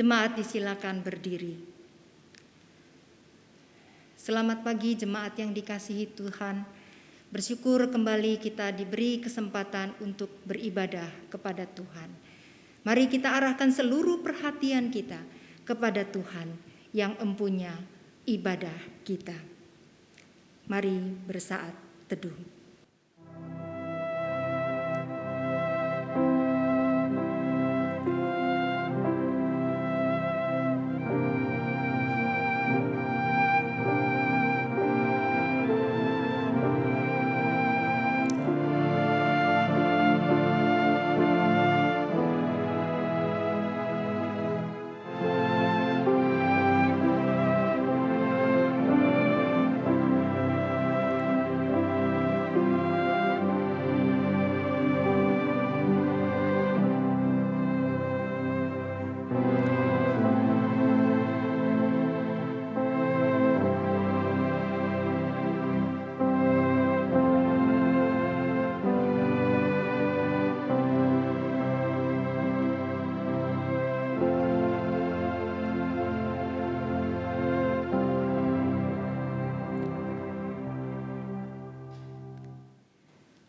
Jemaat disilakan berdiri. Selamat pagi jemaat yang dikasihi Tuhan. Bersyukur kembali kita diberi kesempatan untuk beribadah kepada Tuhan. Mari kita arahkan seluruh perhatian kita kepada Tuhan yang empunya ibadah kita. Mari bersaat teduh.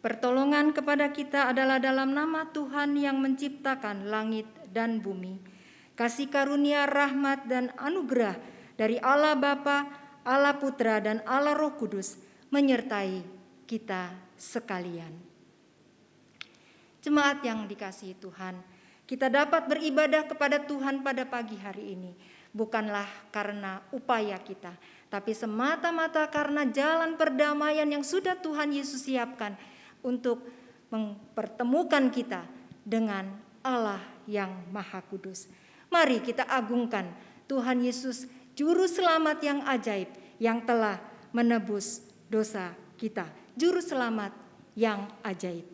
Pertolongan kepada kita adalah dalam nama Tuhan yang menciptakan langit dan bumi. Kasih karunia, rahmat, dan anugerah dari Allah Bapa, Allah Putra, dan Allah Roh Kudus menyertai kita sekalian. Jemaat yang dikasihi Tuhan, kita dapat beribadah kepada Tuhan pada pagi hari ini bukanlah karena upaya kita, tapi semata-mata karena jalan perdamaian yang sudah Tuhan Yesus siapkan untuk mempertemukan kita dengan Allah yang Maha Kudus. Mari kita agungkan Tuhan Yesus, Juru Selamat yang ajaib, yang telah menebus dosa kita. Juru Selamat yang ajaib.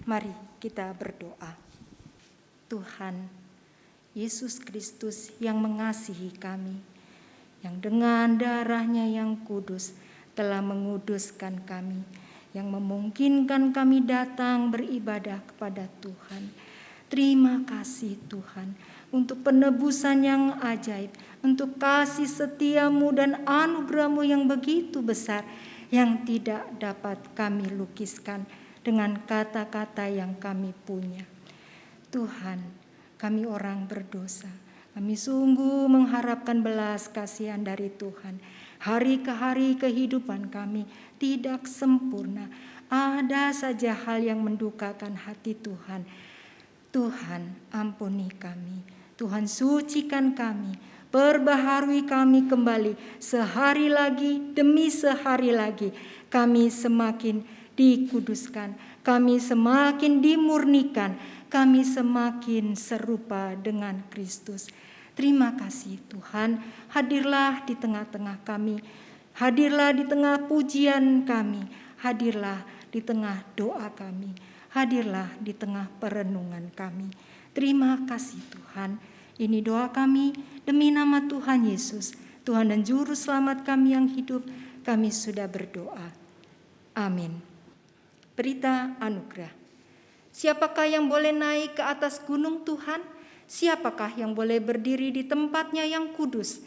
Mari kita berdoa. Tuhan Yesus Kristus yang mengasihi kami, yang dengan darah-Nya yang kudus telah menguduskan kami, yang memungkinkan kami datang beribadah kepada Tuhan. Terima kasih Tuhan untuk penebusan yang ajaib, untuk kasih setia-Mu dan anugerah-Mu yang begitu besar, yang tidak dapat kami lukiskan dengan kata-kata yang kami punya. Tuhan, Kami orang berdosa. Kami sungguh mengharapkan belas kasihan dari Tuhan. Hari ke hari kehidupan kami tidak sempurna. Ada saja hal yang mendukakan hati Tuhan. Tuhan, ampuni kami. Tuhan, sucikan kami. Perbaharui kami kembali. Sehari lagi demi sehari lagi kami semakin dikuduskan. Kami semakin dimurnikan. Kami semakin serupa dengan Kristus. Terima kasih Tuhan, hadirlah di tengah-tengah kami. Hadirlah di tengah pujian kami. Hadirlah di tengah doa kami. Hadirlah di tengah perenungan kami. Terima kasih Tuhan. Ini doa kami demi nama Tuhan Yesus, Tuhan dan Juru Selamat kami yang hidup. Kami sudah berdoa. Amin. Berita anugerah. Siapakah yang boleh naik ke atas gunung Tuhan? Siapakah yang boleh berdiri di tempatnya yang kudus?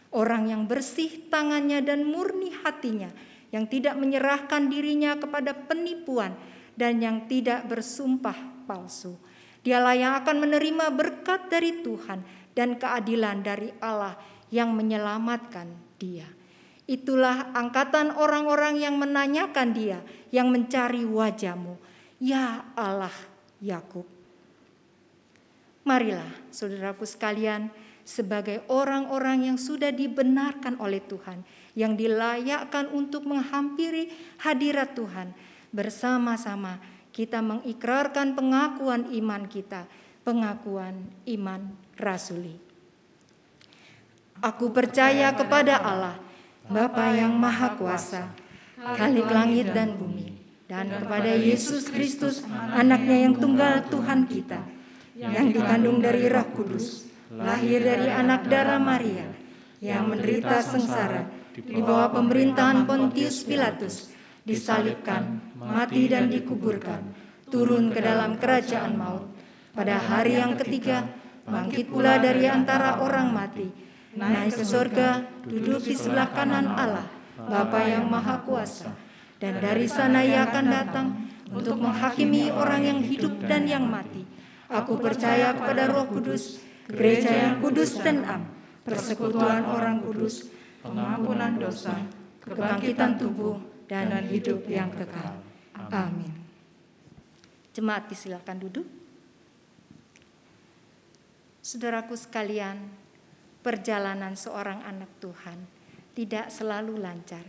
Orang yang bersih tangannya dan murni hatinya, yang tidak menyerahkan dirinya kepada penipuan dan yang tidak bersumpah palsu. Dialah yang akan menerima berkat dari Tuhan dan keadilan dari Allah yang menyelamatkan dia. Itulah angkatan orang-orang yang menanyakan dia, yang mencari wajah-Mu, ya Allah Yakub. Marilah saudaraku sekalian, sebagai orang-orang yang sudah dibenarkan oleh Tuhan, yang dilayakkan untuk menghampiri hadirat Tuhan, bersama-sama kita mengikrarkan pengakuan iman kita, pengakuan iman rasuli. Aku percaya kepada Allah, Bapa yang Maha Kuasa, Khalik langit dan bumi, dan kepada Yesus Kristus, anaknya yang tunggal Tuhan kita, yang dikandung dari Roh Kudus, lahir dari anak darah Maria, yang menderita sengsara di bawah pemerintahan Pontius Pilatus, disalibkan, mati dan dikuburkan, turun ke dalam kerajaan maut. Pada hari yang ketiga, bangkit pula dari antara orang mati, naik ke surga, duduk di sebelah kanan Allah, Bapa yang Maha Kuasa, dan dari sana Ia akan datang untuk menghakimi orang yang hidup dan yang mati. Aku percaya kepada Roh Kudus, gereja yang kudus dan am, persekutuan orang kudus, pengampunan dosa, kebangkitan tubuh, dan hidup yang kekal. Amin. Jemaat disilakan duduk. Saudaraku sekalian, perjalanan seorang anak Tuhan tidak selalu lancar.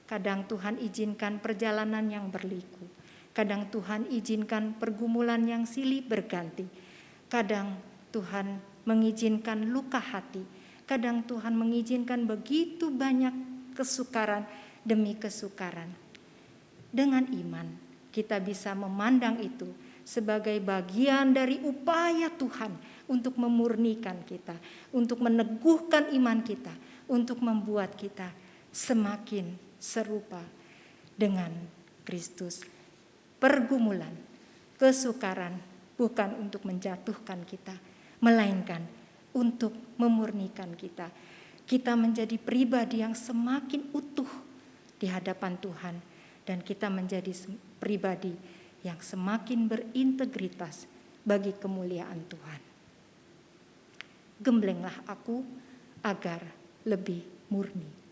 Kadang Tuhan izinkan perjalanan yang berliku. Kadang Tuhan izinkan pergumulan yang silih berganti. Kadang Tuhan mengizinkan luka hati. Kadang Tuhan mengizinkan begitu banyak kesukaran demi kesukaran. Dengan iman kita bisa memandang itu sebagai bagian dari upaya Tuhan untuk memurnikan kita, untuk meneguhkan iman kita, untuk membuat kita semakin serupa dengan Kristus. Pergumulan, kesukaran bukan untuk menjatuhkan kita, melainkan untuk memurnikan kita. Kita menjadi pribadi yang semakin utuh di hadapan Tuhan, dan kita menjadi pribadi yang semakin berintegritas bagi kemuliaan Tuhan. Gemblenglah aku agar lebih murni.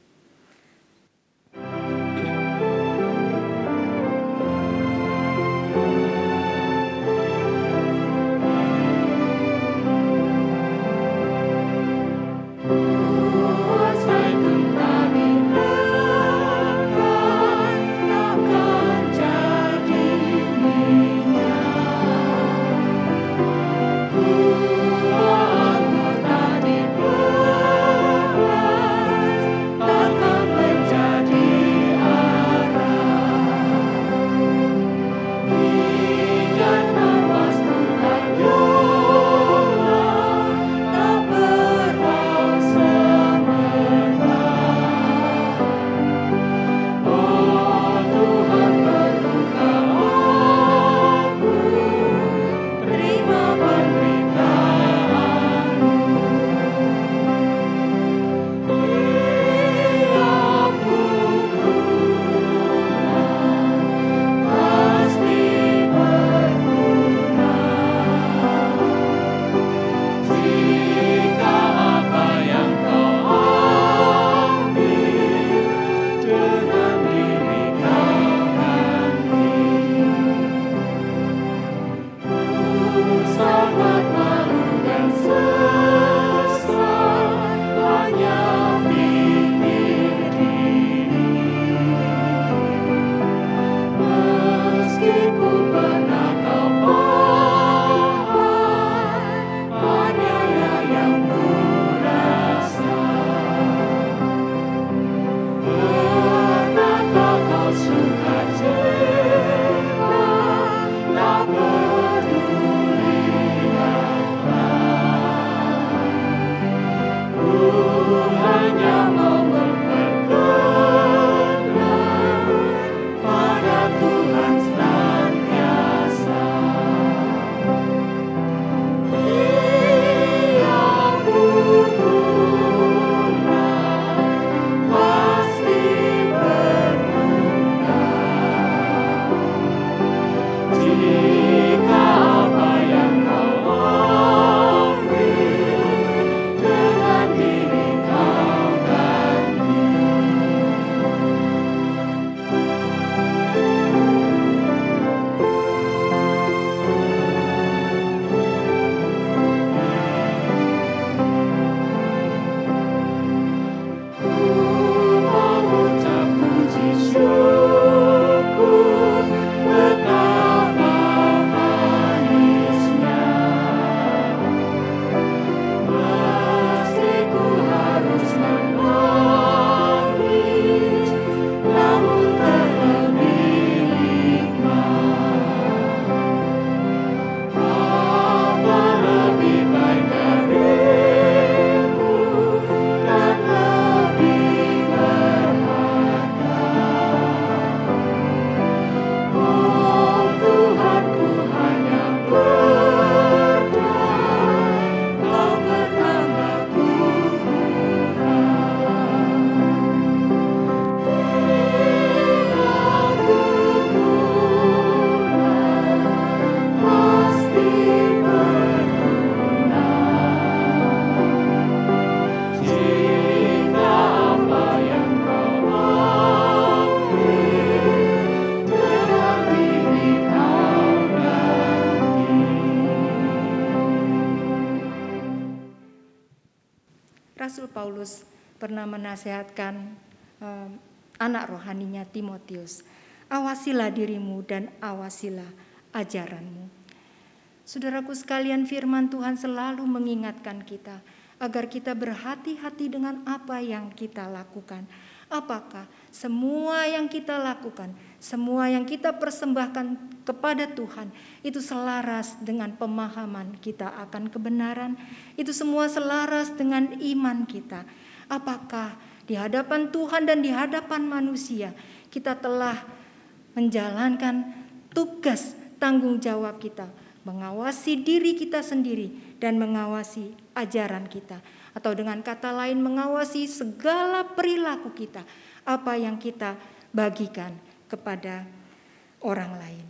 Rasul Paulus pernah menasihatkan anak rohaninya Timotius, awasilah dirimu dan awasilah ajaranmu. Saudaraku sekalian, firman Tuhan selalu mengingatkan kita agar kita berhati-hati dengan apa yang kita lakukan. Apakah semua yang kita lakukan, semua yang kita persembahkan kepada Tuhan, itu selaras dengan pemahaman kita akan kebenaran, itu semua selaras dengan iman kita. Apakah di hadapan Tuhan dan di hadapan manusia kita telah menjalankan tugas tanggung jawab kita, mengawasi diri kita sendiri dan mengawasi ajaran kita. Atau dengan kata lain, mengawasi segala perilaku kita, apa yang kita bagikan kepada orang lain.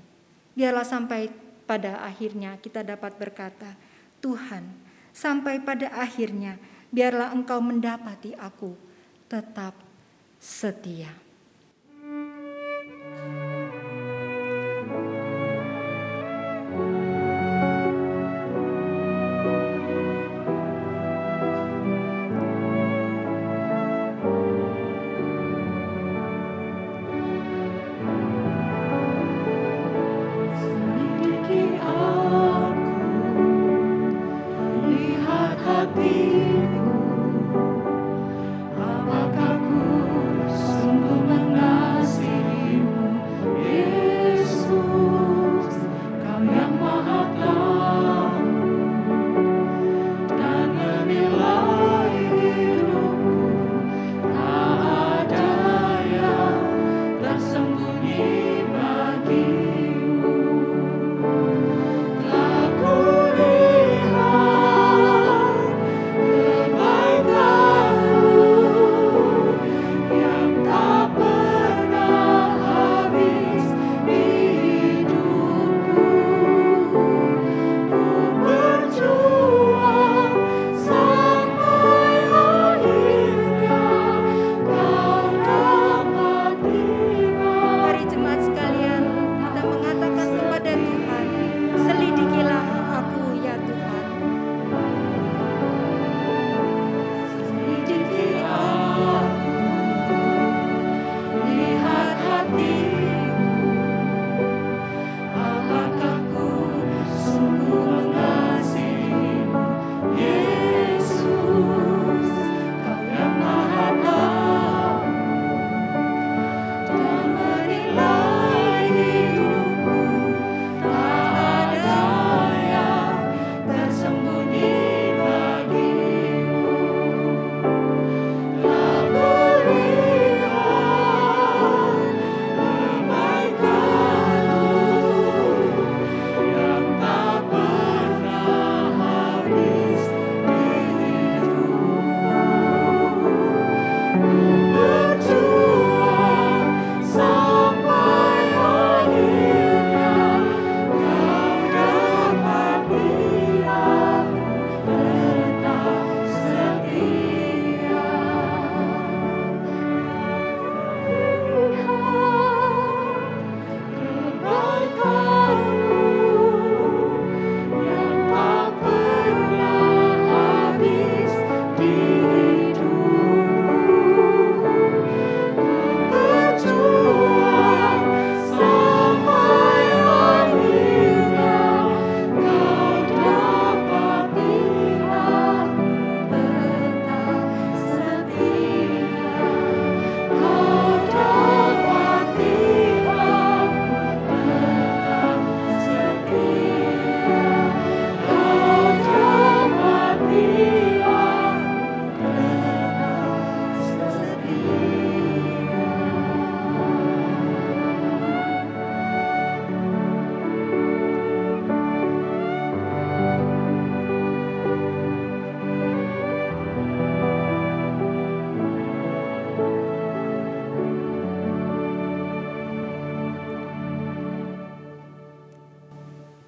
Biarlah sampai pada akhirnya kita dapat berkata, Tuhan, sampai pada akhirnya biarlah Engkau mendapati aku tetap setia.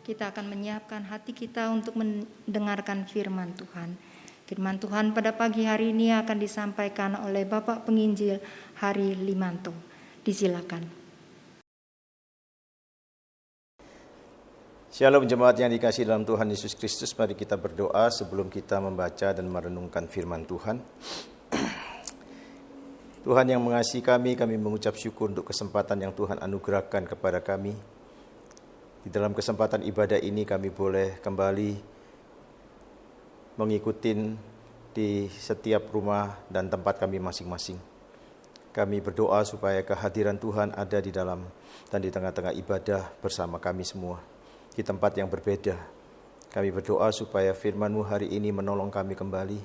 Kita akan menyiapkan hati kita untuk mendengarkan firman Tuhan. Firman Tuhan pada pagi hari ini akan disampaikan oleh Bapak Penginjil Hari Limanto. Disilakan. Shalom jemaat yang dikasihi dalam Tuhan Yesus Kristus. Mari kita berdoa sebelum kita membaca dan merenungkan firman Tuhan. Tuhan yang mengasihi kami mengucap syukur untuk kesempatan yang Tuhan anugerahkan kepada kami. Di dalam kesempatan ibadah ini kami boleh kembali mengikuti di setiap rumah dan tempat kami masing-masing. Kami berdoa supaya kehadiran Tuhan ada di dalam dan di tengah-tengah ibadah bersama kami semua. Di tempat yang berbeda, kami berdoa supaya firman-Mu hari ini menolong kami kembali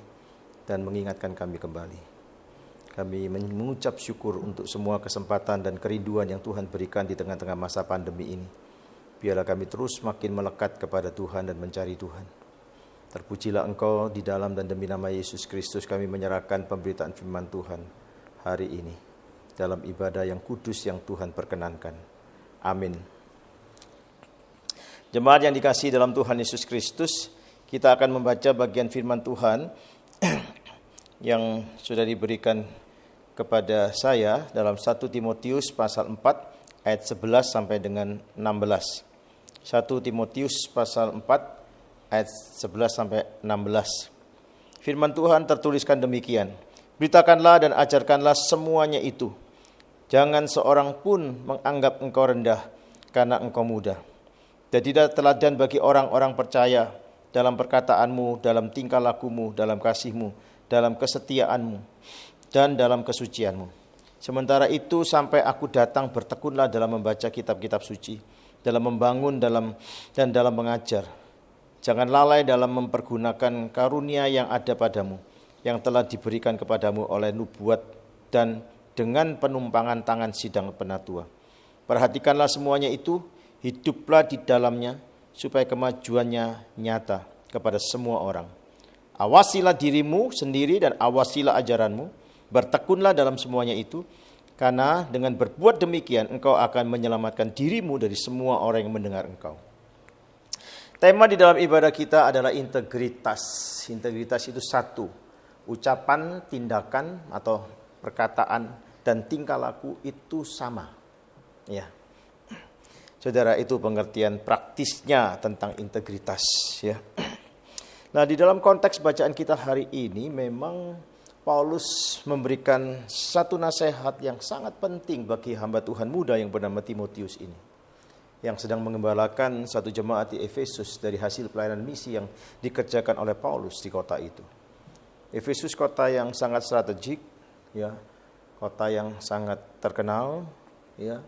dan mengingatkan kami kembali. Kami mengucap syukur untuk semua kesempatan dan kerinduan yang Tuhan berikan di tengah-tengah masa pandemi ini. Biarlah kami terus makin melekat kepada Tuhan dan mencari Tuhan. Terpujilah Engkau di dalam dan demi nama Yesus Kristus kami menyerahkan pemberitaan firman Tuhan hari ini dalam ibadah yang kudus yang Tuhan perkenankan. Amin. Jemaat yang dikasihi dalam Tuhan Yesus Kristus, kita akan membaca bagian firman Tuhan yang sudah diberikan kepada saya dalam 1 Timotius pasal 4 ayat 11 sampai dengan 16. 1 Timotius pasal 4 ayat 11 sampai 16. Firman Tuhan tertuliskan demikian. Beritakanlah dan ajarkanlah semuanya itu. Jangan seorang pun menganggap engkau rendah karena engkau muda. Jadilah teladan bagi orang-orang percaya dalam perkataanmu, dalam tingkah lakumu, dalam kasihmu, dalam kesetiaanmu, dan dalam kesucianmu. Sementara itu sampai aku datang bertekunlah dalam membaca kitab-kitab suci, dalam membangun dan dalam mengajar. Jangan lalai dalam mempergunakan karunia yang ada padamu, yang telah diberikan kepadamu oleh nubuat dan dengan penumpangan tangan sidang penatua. Perhatikanlah semuanya itu, hiduplah di dalamnya supaya kemajuannya nyata kepada semua orang. Awasilah dirimu sendiri dan awasilah ajaranmu. Bertekunlah dalam semuanya itu, karena dengan berbuat demikian engkau akan menyelamatkan dirimu dari semua orang yang mendengar engkau. Tema di dalam ibadah kita adalah integritas. Integritas itu satu, ucapan, tindakan atau perkataan dan tingkah laku itu sama. Ya. Saudara, itu pengertian praktisnya tentang integritas, ya. Nah, di dalam konteks bacaan kita hari ini memang Paulus memberikan satu nasihat yang sangat penting bagi hamba Tuhan muda yang bernama Timotius ini, yang sedang mengembalakan satu jemaat di Efesus dari hasil pelayanan misi yang dikerjakan oleh Paulus di kota itu. Efesus kota yang sangat strategik, ya, kota yang sangat terkenal, ya.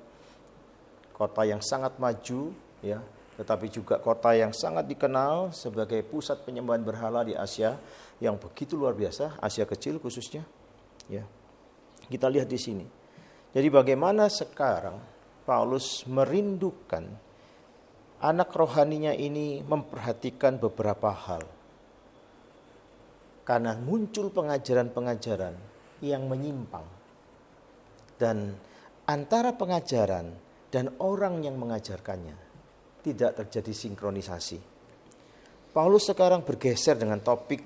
Kota yang sangat maju, ya, tetapi juga kota yang sangat dikenal sebagai pusat penyembahan berhala di Asia yang begitu luar biasa, Asia kecil khususnya, ya. Kita lihat di sini. Jadi bagaimana sekarang Paulus merindukan anak rohaninya ini memperhatikan beberapa hal. Karena muncul pengajaran-pengajaran yang menyimpang. Dan antara pengajaran dan orang yang mengajarkannya tidak terjadi sinkronisasi. Paulus sekarang bergeser dengan topik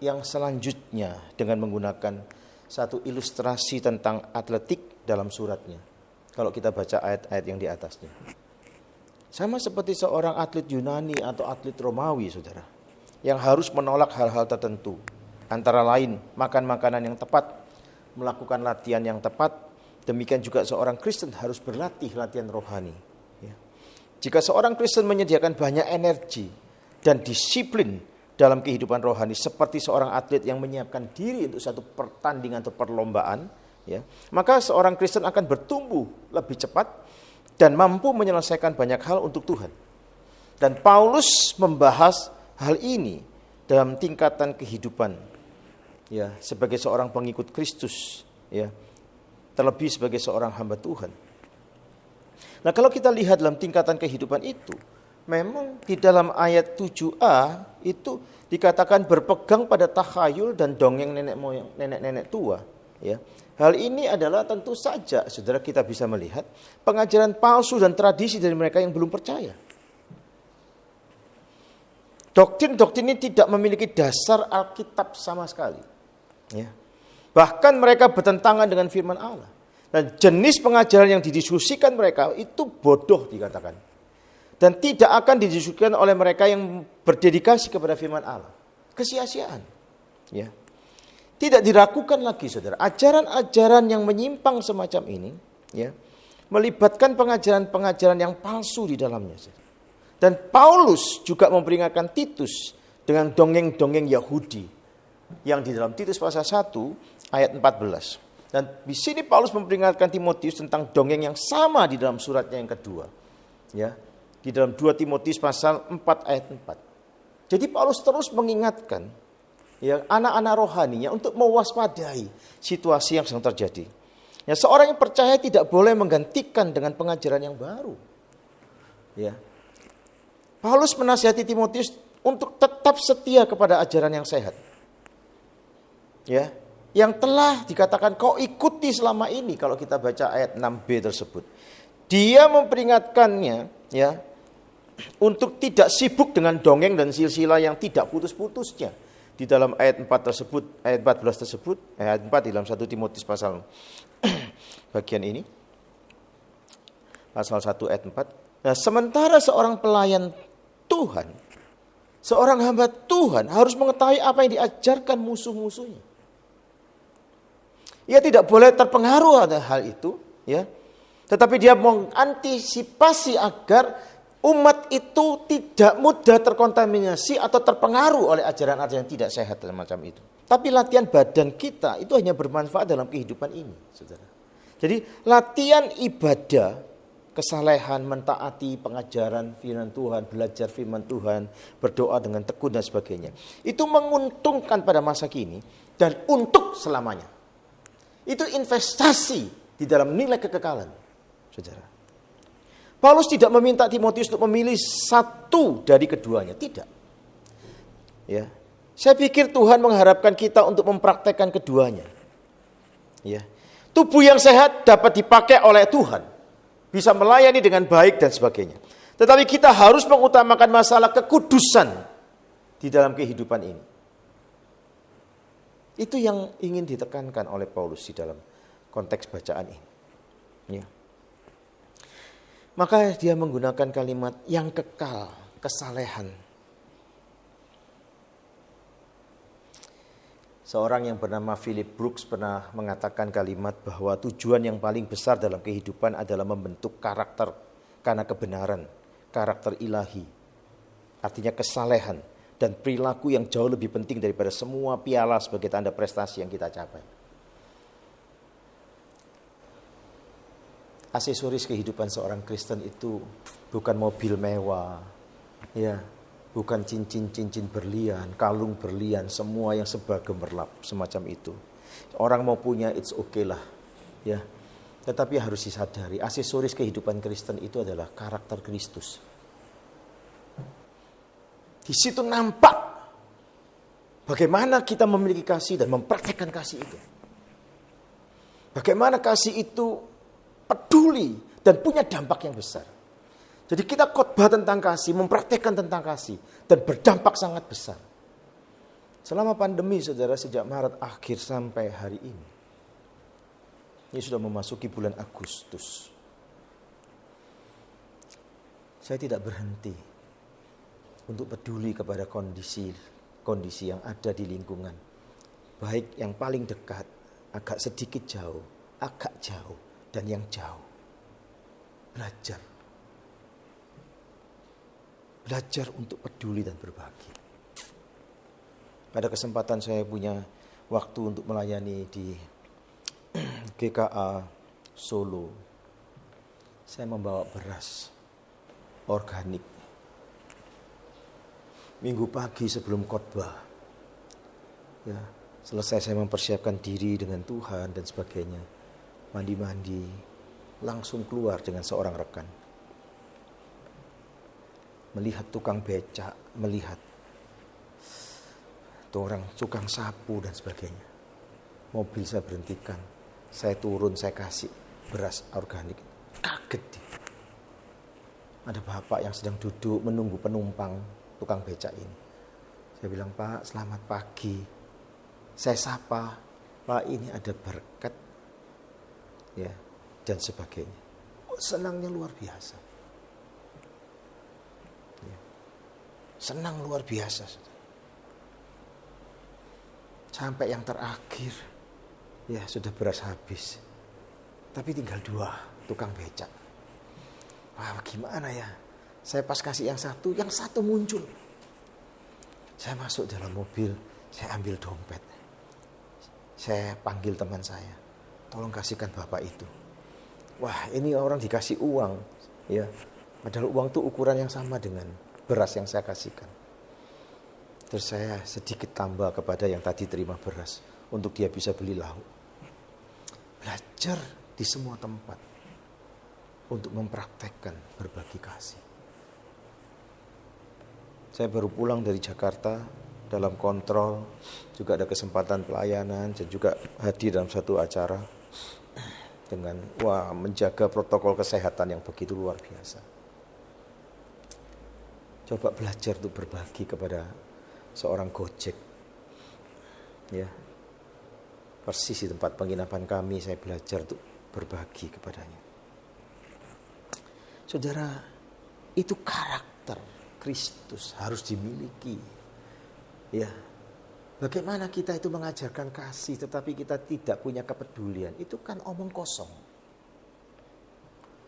yang selanjutnya dengan menggunakan satu ilustrasi tentang atletik dalam suratnya. Kalau kita baca ayat-ayat yang di atasnya. Sama seperti seorang atlet Yunani atau atlet Romawi, saudara, yang harus menolak hal-hal tertentu. Antara lain makan makanan yang tepat, melakukan latihan yang tepat. Demikian juga seorang Kristen harus berlatih latihan rohani. Ya. Jika seorang Kristen menyediakan banyak energi dan disiplin dalam kehidupan rohani, seperti seorang atlet yang menyiapkan diri untuk satu pertandingan atau perlombaan, ya, maka seorang Kristen akan bertumbuh lebih cepat dan mampu menyelesaikan banyak hal untuk Tuhan. Dan Paulus membahas hal ini dalam tingkatan kehidupan, ya, sebagai seorang pengikut Kristus, ya. Terlebih sebagai seorang hamba Tuhan. Nah, kalau kita lihat dalam tingkatan kehidupan itu, memang di dalam ayat 7a itu dikatakan berpegang pada takhayul dan dongeng nenek tua, ya. Hal ini adalah tentu saja, saudara, kita bisa melihat pengajaran palsu dan tradisi dari mereka yang belum percaya. Doktrin-doktrin ini tidak memiliki dasar Alkitab sama sekali, ya. Bahkan mereka bertentangan dengan firman Allah. Dan jenis pengajaran yang didiskusikan mereka itu bodoh dikatakan. dan tidak akan didiskusikan oleh mereka yang berdedikasi kepada firman Allah. Kesia-siaan. Ya. Tidak diragukan lagi, saudara. Ajaran-ajaran yang menyimpang semacam ini, ya, melibatkan pengajaran-pengajaran yang palsu di dalamnya. Dan Paulus juga memperingatkan Titus dengan dongeng-dongeng Yahudi yang di dalam Titus pasal 1 ayat 14. Dan di sini Paulus memperingatkan Timotius tentang dongeng yang sama di dalam suratnya yang kedua. Ya, di dalam 2 Timotius pasal 4 ayat 4. Jadi Paulus terus mengingatkan ya anak-anak rohaninya untuk mewaspadai situasi yang sedang terjadi. Ya, seorang yang percaya tidak boleh menggantikan dengan pengajaran yang baru. Ya. Paulus menasihati Timotius untuk tetap setia kepada ajaran yang sehat. Ya, yang telah dikatakan kau ikuti selama ini kalau kita baca ayat 6b tersebut. Dia memperingatkannya ya untuk tidak sibuk dengan dongeng dan silsilah yang tidak putus-putusnya. Di dalam ayat 4 tersebut, ayat 14 tersebut, ayat 4 di dalam 1 Timotius pasal bagian ini. Pasal 1 ayat 4. Nah, sementara seorang pelayan Tuhan, seorang hamba Tuhan harus mengetahui apa yang diajarkan musuh-musuhnya. Ia tidak boleh terpengaruh oleh hal itu, ya. Tetapi dia mengantisipasi agar umat itu tidak mudah terkontaminasi atau terpengaruh oleh ajaran-ajaran yang tidak sehat semacam itu. Tapi latihan badan kita itu hanya bermanfaat dalam kehidupan ini, saudara. Jadi latihan ibadah, kesalehan, mentaati pengajaran firman Tuhan, belajar firman Tuhan, berdoa dengan tekun dan sebagainya. Itu menguntungkan pada masa kini dan untuk selamanya. Itu investasi di dalam nilai kekekalan, saudara. Paulus tidak meminta Timotius untuk memilih satu dari keduanya, tidak. Ya, saya pikir Tuhan mengharapkan kita untuk mempraktekkan keduanya. Ya, tubuh yang sehat dapat dipakai oleh Tuhan, bisa melayani dengan baik dan sebagainya. Tetapi kita harus mengutamakan masalah kekudusan di dalam kehidupan ini. Itu yang ingin ditekankan oleh Paulus di dalam konteks bacaan ini. Ya. Maka dia menggunakan kalimat yang kekal, kesalehan. Seorang yang bernama Philip Brooks pernah mengatakan kalimat bahwa tujuan yang paling besar dalam kehidupan adalah membentuk karakter karena kebenaran, karakter ilahi. Artinya kesalehan dan perilaku yang jauh lebih penting daripada semua piala sebagai tanda prestasi yang kita capai. Aksesoris kehidupan seorang Kristen itu bukan mobil mewah, ya, bukan cincin-cincin berlian, kalung berlian, semua yang serba gemerlap semacam itu. Orang mau punya it's okay lah, ya. Tetapi harus disadari, aksesoris kehidupan Kristen itu adalah karakter Kristus. Di situ nampak bagaimana kita memiliki kasih dan mempraktekkan kasih itu. Bagaimana kasih itu peduli dan punya dampak yang besar. Jadi kita khotbah tentang kasih, mempraktekkan tentang kasih dan berdampak sangat besar. Selama pandemi, saudara, sejak Maret akhir sampai hari ini sudah memasuki bulan Agustus. Saya tidak berhenti untuk peduli kepada kondisi yang ada di lingkungan. Baik yang paling dekat, agak sedikit jauh, agak jauh, dan yang jauh. Belajar untuk peduli dan berbagi. Pada kesempatan saya punya waktu untuk melayani di GKA Solo. Saya membawa beras organik. Minggu pagi sebelum khotbah, ya, selesai saya mempersiapkan diri dengan Tuhan dan sebagainya. Mandi-mandi, langsung keluar dengan seorang rekan. Melihat tukang becak, melihat tuh orang tukang sapu dan sebagainya. Mobil saya berhentikan, saya turun, saya kasih beras organik. Kaget dia. Ada bapak yang sedang duduk menunggu penumpang tukang becak ini. Saya bilang, Pak, selamat pagi. Saya sapa, Pak, ini ada berkat, ya, dan sebagainya. Senangnya luar biasa. Senang luar biasa. Sampai yang terakhir, ya sudah beras habis. Tapi tinggal 2 tukang becak. Wah, gimana ya? Saya pas kasih yang satu muncul. Saya masuk dalam mobil, saya ambil dompet. Saya panggil teman saya, tolong kasihkan bapak itu. Wah, ini orang dikasih uang, ya. Padahal uang itu ukuran yang sama dengan beras yang saya kasihkan. Terus saya sedikit tambah kepada yang tadi terima beras untuk dia bisa beli lauk. Belajar di semua tempat untuk mempraktekkan berbagi kasih. Saya baru pulang dari Jakarta, dalam kontrol juga ada kesempatan pelayanan dan juga hadir dalam satu acara dengan menjaga protokol kesehatan yang begitu luar biasa. Coba belajar untuk berbagi kepada seorang Gojek. Ya. Persis di tempat penginapan kami saya belajar untuk berbagi kepadanya. Saudara, itu karakter Kristus harus dimiliki. Ya. Bagaimana kita itu mengajarkan kasih tetapi kita tidak punya kepedulian, itu kan omong kosong.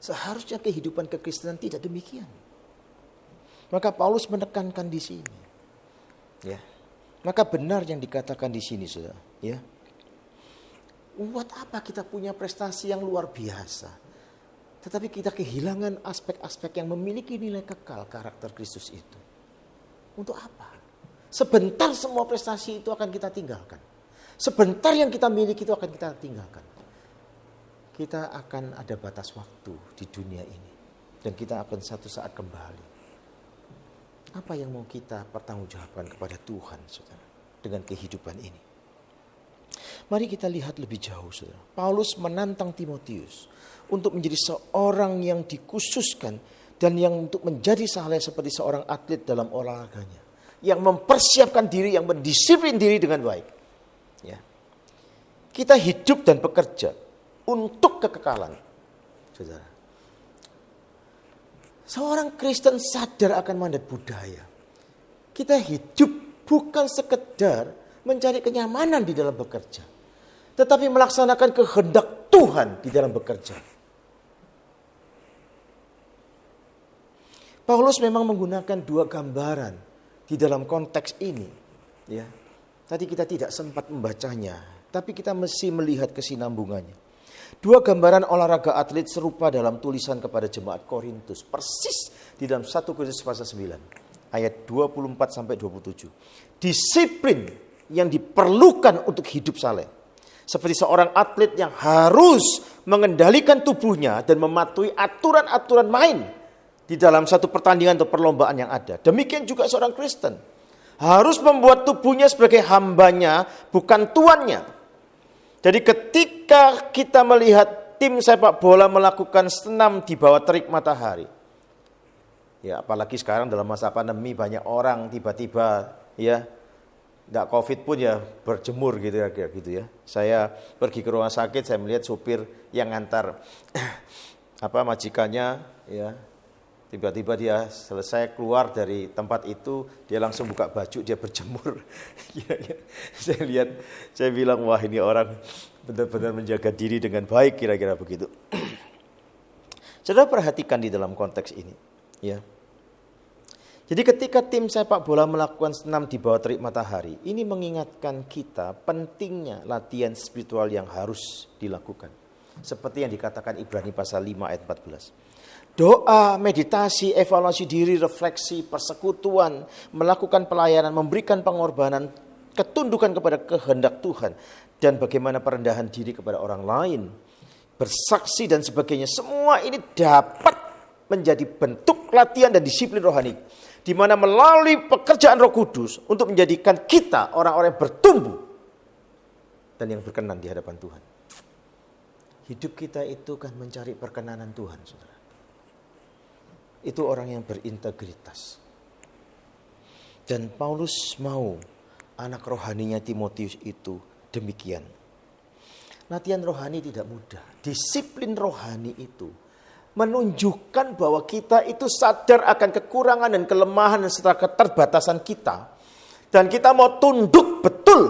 Seharusnya kehidupan kekristenan tidak demikian. Maka Paulus menekankan di sini. Ya. Maka benar yang dikatakan di sini, Saudara, ya. Buat apa kita punya prestasi yang luar biasa, tetapi kita kehilangan aspek-aspek yang memiliki nilai kekal karakter Kristus itu? Untuk apa? Sebentar semua prestasi itu akan kita tinggalkan. Sebentar yang kita miliki itu akan kita tinggalkan. Kita akan ada batas waktu di dunia ini. Dan kita akan satu saat kembali. Apa yang mau kita pertanggungjawabkan kepada Tuhan, saudara, dengan kehidupan ini? Mari kita lihat lebih jauh, saudara. Paulus menantang Timotius untuk menjadi seorang yang dikhususkan dan yang untuk menjadi saleh seperti seorang atlet dalam olahraganya. Yang mempersiapkan diri, yang mendisiplin diri dengan baik. Ya. Kita hidup dan bekerja untuk kekekalan, saudara. Seorang Kristen sadar akan mandat budaya. Kita hidup bukan sekedar mencari kenyamanan di dalam bekerja, tetapi melaksanakan kehendak Tuhan di dalam bekerja. Paulus memang menggunakan 2 gambaran di dalam konteks ini, ya. Tadi kita tidak sempat membacanya, tapi kita mesti melihat kesinambungannya. 2 gambaran olahraga atlet serupa dalam tulisan kepada jemaat Korintus, persis di dalam 1 Korintus pasal 9 ayat 24 sampai 27. Disiplin yang diperlukan untuk hidup saleh. Seperti seorang atlet yang harus mengendalikan tubuhnya dan mematuhi aturan-aturan main di dalam satu pertandingan atau perlombaan yang ada. Demikian juga seorang Kristen harus membuat tubuhnya sebagai hambanya, bukan tuannya. Jadi ketika kita melihat tim sepak bola melakukan senam di bawah terik matahari, ya apalagi sekarang dalam masa pandemi banyak orang tiba-tiba ya enggak COVID pun ya berjemur gitu ya. Saya pergi ke rumah sakit, saya melihat supir yang ngantar majikannya ya. Tiba-tiba dia selesai keluar dari tempat itu, dia langsung buka baju, dia berjemur. Saya bilang, wah ini orang benar-benar menjaga diri dengan baik, kira-kira begitu. Saudara perhatikan di dalam konteks ini, ya. Jadi ketika tim sepak bola melakukan senam di bawah terik matahari, ini mengingatkan kita pentingnya latihan spiritual yang harus dilakukan. Seperti yang dikatakan Ibrani pasal 5 ayat 14. Doa, meditasi, evaluasi diri, refleksi, persekutuan, melakukan pelayanan, memberikan pengorbanan, ketundukan kepada kehendak Tuhan, dan bagaimana perendahan diri kepada orang lain, bersaksi dan sebagainya. Semua ini dapat menjadi bentuk latihan dan disiplin rohani, di mana melalui pekerjaan Roh Kudus untuk menjadikan kita orang-orang yang bertumbuh dan yang berkenan di hadapan Tuhan. Hidup kita itu kan mencari perkenanan Tuhan, saudara. Itu orang yang berintegritas. Dan Paulus mau anak rohaninya Timotius itu demikian. Latihan rohani tidak mudah. Disiplin rohani itu menunjukkan bahwa kita itu sadar akan kekurangan dan kelemahan serta keterbatasan kita. Dan kita mau tunduk betul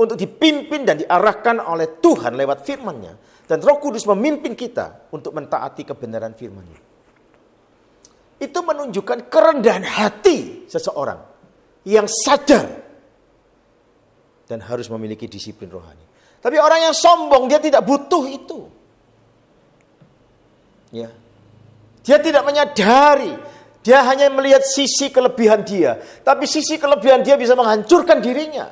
untuk dipimpin dan diarahkan oleh Tuhan lewat firman-Nya. Dan Roh Kudus memimpin kita untuk mentaati kebenaran firman-Nya. Itu menunjukkan kerendahan hati seseorang yang sadar dan harus memiliki disiplin rohani. Tapi orang yang sombong, dia tidak butuh itu. Ya. Dia tidak menyadari, dia hanya melihat sisi kelebihan dia. Tapi sisi kelebihan dia bisa menghancurkan dirinya.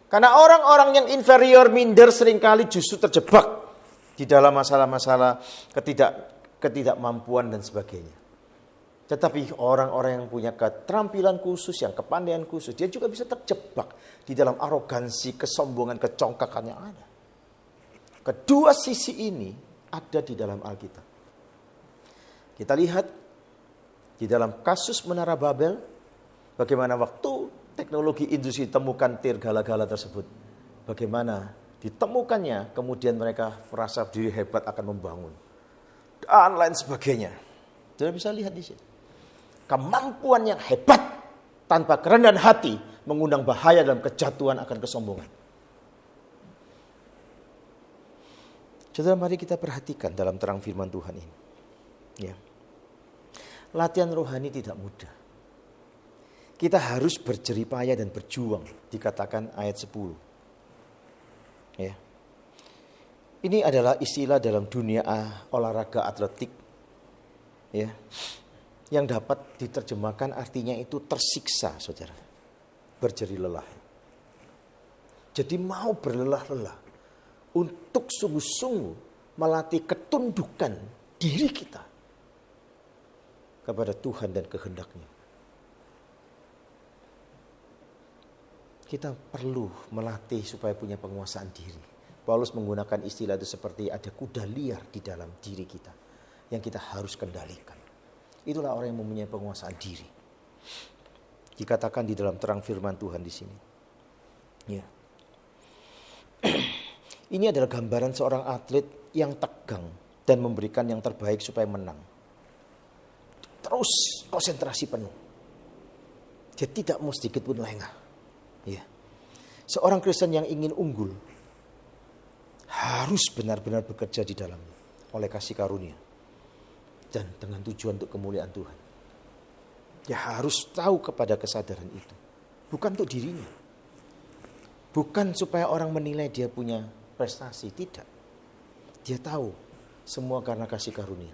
Karena orang-orang yang inferior, minder seringkali justru terjebak di dalam masalah-masalah ketidakmampuan dan sebagainya. Tetapi orang-orang yang punya keterampilan khusus, yang kepandaian khusus, dia juga bisa terjebak di dalam arogansi, kesombongan, kecongkakan yang ada. Kedua sisi ini ada di dalam Alkitab. Kita lihat di dalam kasus Menara Babel, bagaimana waktu teknologi industri ditemukan tir gala-gala tersebut. Bagaimana ditemukannya, kemudian mereka merasa diri hebat akan membangun. Dan lain sebagainya. Saudara bisa lihat di sini. Kemampuan yang hebat tanpa kerendahan hati mengundang bahaya dalam kejatuhan akan kesombongan. Saudara, mari kita perhatikan dalam terang firman Tuhan ini. Ya. Latihan rohani tidak mudah. Kita harus berjeripaya dan berjuang, dikatakan ayat 10. Ya. Ini adalah istilah dalam dunia olahraga atletik. Ya. Yang dapat diterjemahkan artinya itu tersiksa, saudara. Berjeri lelah. Jadi mau berlelah-lelah untuk sungguh-sungguh melatih ketundukan diri kita kepada Tuhan dan kehendak-Nya. Kita perlu melatih supaya punya penguasaan diri. Paulus menggunakan istilah itu seperti ada kuda liar di dalam diri kita yang kita harus kendalikan. Itulah orang yang mempunyai penguasaan diri. Dikatakan di dalam terang firman Tuhan di sini. Ya. Ini adalah gambaran seorang atlet yang tegang dan memberikan yang terbaik supaya menang. Terus konsentrasi penuh. Dia tidak mau sedikit pun lengah. Ya. Seorang Kristen yang ingin unggul harus benar-benar bekerja di dalamnya oleh kasih karunia dan dengan tujuan untuk kemuliaan Tuhan. Dia harus tahu kepada kesadaran itu. Bukan untuk dirinya. Bukan supaya orang menilai dia punya prestasi, tidak. Dia tahu semua karena kasih karunia.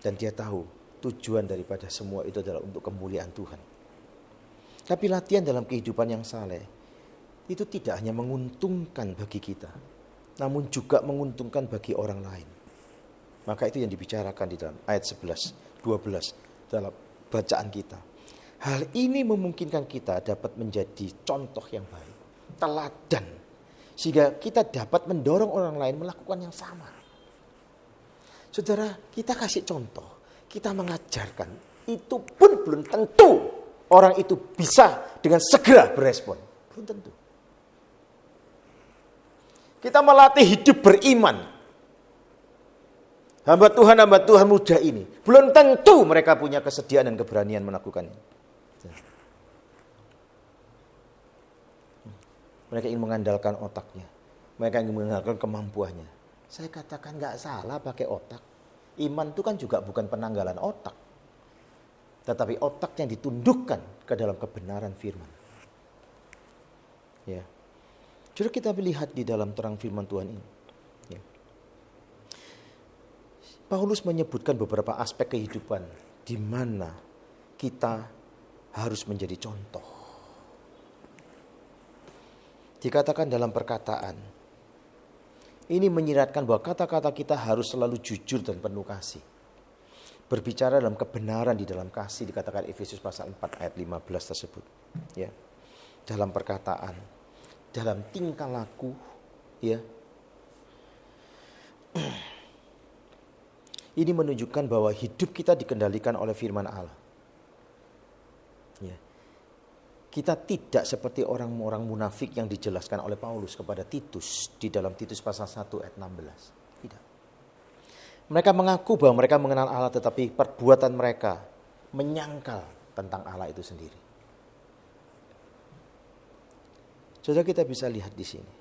Dan dia tahu tujuan daripada semua itu adalah untuk kemuliaan Tuhan. Tapi latihan dalam kehidupan yang saleh itu tidak hanya menguntungkan bagi kita, namun juga menguntungkan bagi orang lain. Maka itu yang dibicarakan di dalam ayat 11, 12 dalam bacaan kita. Hal ini memungkinkan kita dapat menjadi contoh yang baik, teladan, sehingga kita dapat mendorong orang lain melakukan yang sama. Saudara, kita kasih contoh, kita mengajarkan, itu pun belum tentu orang itu bisa dengan segera berespon. Belum tentu. Kita melatih hidup beriman. Hamba Tuhan muda ini, belum tentu mereka punya kesediaan dan keberanian melakukannya. Mereka ingin mengandalkan otaknya. Mereka ingin mengandalkan kemampuannya. Saya katakan gak salah pakai otak. Iman itu kan juga bukan penanggalan otak. Tetapi otak yang ditundukkan ke dalam kebenaran firman. Ya. Jadi kita lihat di dalam terang firman Tuhan ini. Ya. Paulus menyebutkan beberapa aspek kehidupan di mana kita harus menjadi contoh. Dikatakan dalam perkataan, ini menyiratkan bahwa kata-kata kita harus selalu jujur dan penuh kasih. Berbicara dalam kebenaran di dalam kasih, dikatakan Efesus pasal 4 ayat 15 tersebut. Ya. Dalam perkataan, dalam tingkah laku, ya. Ini menunjukkan bahwa hidup kita dikendalikan oleh firman Allah. Ya. Kita tidak seperti orang-orang munafik yang dijelaskan oleh Paulus kepada Titus di dalam Titus pasal 1 ayat 16. Tidak. Mereka mengaku bahwa mereka mengenal Allah, tetapi perbuatan mereka menyangkal tentang Allah itu sendiri. Saudara, kita bisa lihat di sini.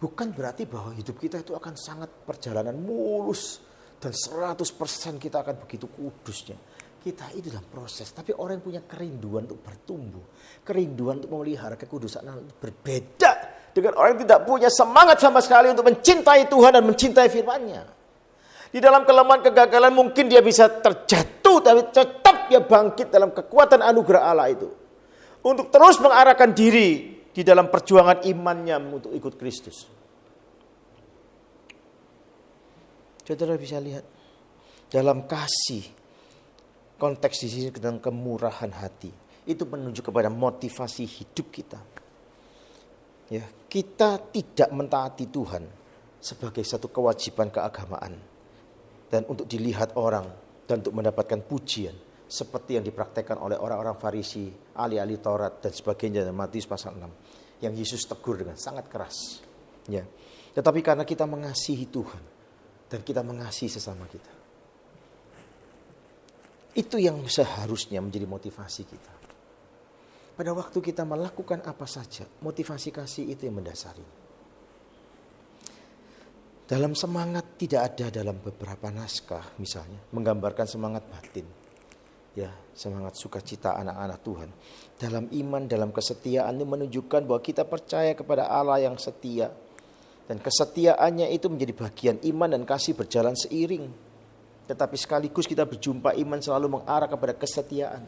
Bukan berarti bahwa hidup kita itu akan sangat perjalanan mulus dan 100% kita akan begitu kudusnya. Kita itu dalam proses. Tapi orang yang punya kerinduan untuk bertumbuh, kerinduan untuk memelihara kekudusan Allah berbeda dengan orang yang tidak punya semangat sama sekali untuk mencintai Tuhan dan mencintai firman-Nya. Di dalam kelemahan kegagalan mungkin dia bisa terjatuh, tapi tetap dia bangkit dalam kekuatan anugerah Allah itu. Untuk terus mengarahkan diri di dalam perjuangan imannya untuk ikut Kristus. Saudara bisa lihat dalam kasih, konteks di sini tentang kemurahan hati, itu menunjuk kepada motivasi hidup kita. Ya, kita tidak mentaati Tuhan sebagai satu kewajiban keagamaan dan untuk dilihat orang dan untuk mendapatkan pujian seperti yang dipraktekkan oleh orang-orang Farisi, ahli-ahli Taurat dan sebagainya dalam Matius pasal 6 yang Yesus tegur dengan sangat keras. Ya. Tetapi karena kita mengasihi Tuhan dan kita mengasihi sesama kita, itu yang seharusnya menjadi motivasi kita. Pada waktu kita melakukan apa saja, motivasi kasih itu yang mendasari. Dalam semangat tidak ada dalam beberapa naskah misalnya menggambarkan semangat batin. Ya, semangat sukacita anak-anak Tuhan. Dalam iman, dalam kesetiaan itu menunjukkan bahwa kita percaya kepada Allah yang setia. Dan kesetiaannya itu menjadi bagian iman dan kasih berjalan seiring. Tetapi sekaligus kita berjumpa iman selalu mengarah kepada kesetiaan.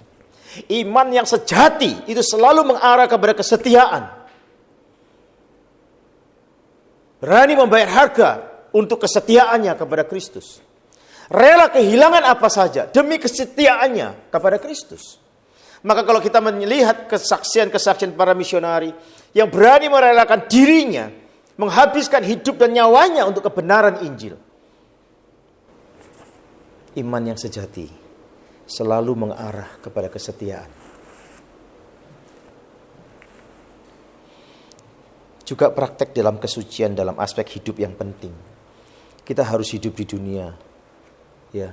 Iman yang sejati itu selalu mengarah kepada kesetiaan. Berani membayar harga untuk kesetiaannya kepada Kristus. Rela kehilangan apa saja demi kesetiaannya kepada Kristus. Maka kalau kita melihat kesaksian-kesaksian para misionari yang berani merelakan dirinya, menghabiskan hidup dan nyawanya untuk kebenaran Injil. Iman yang sejati selalu mengarah kepada kesetiaan. Juga praktek dalam kesucian dalam aspek hidup yang penting. Kita harus hidup di dunia ya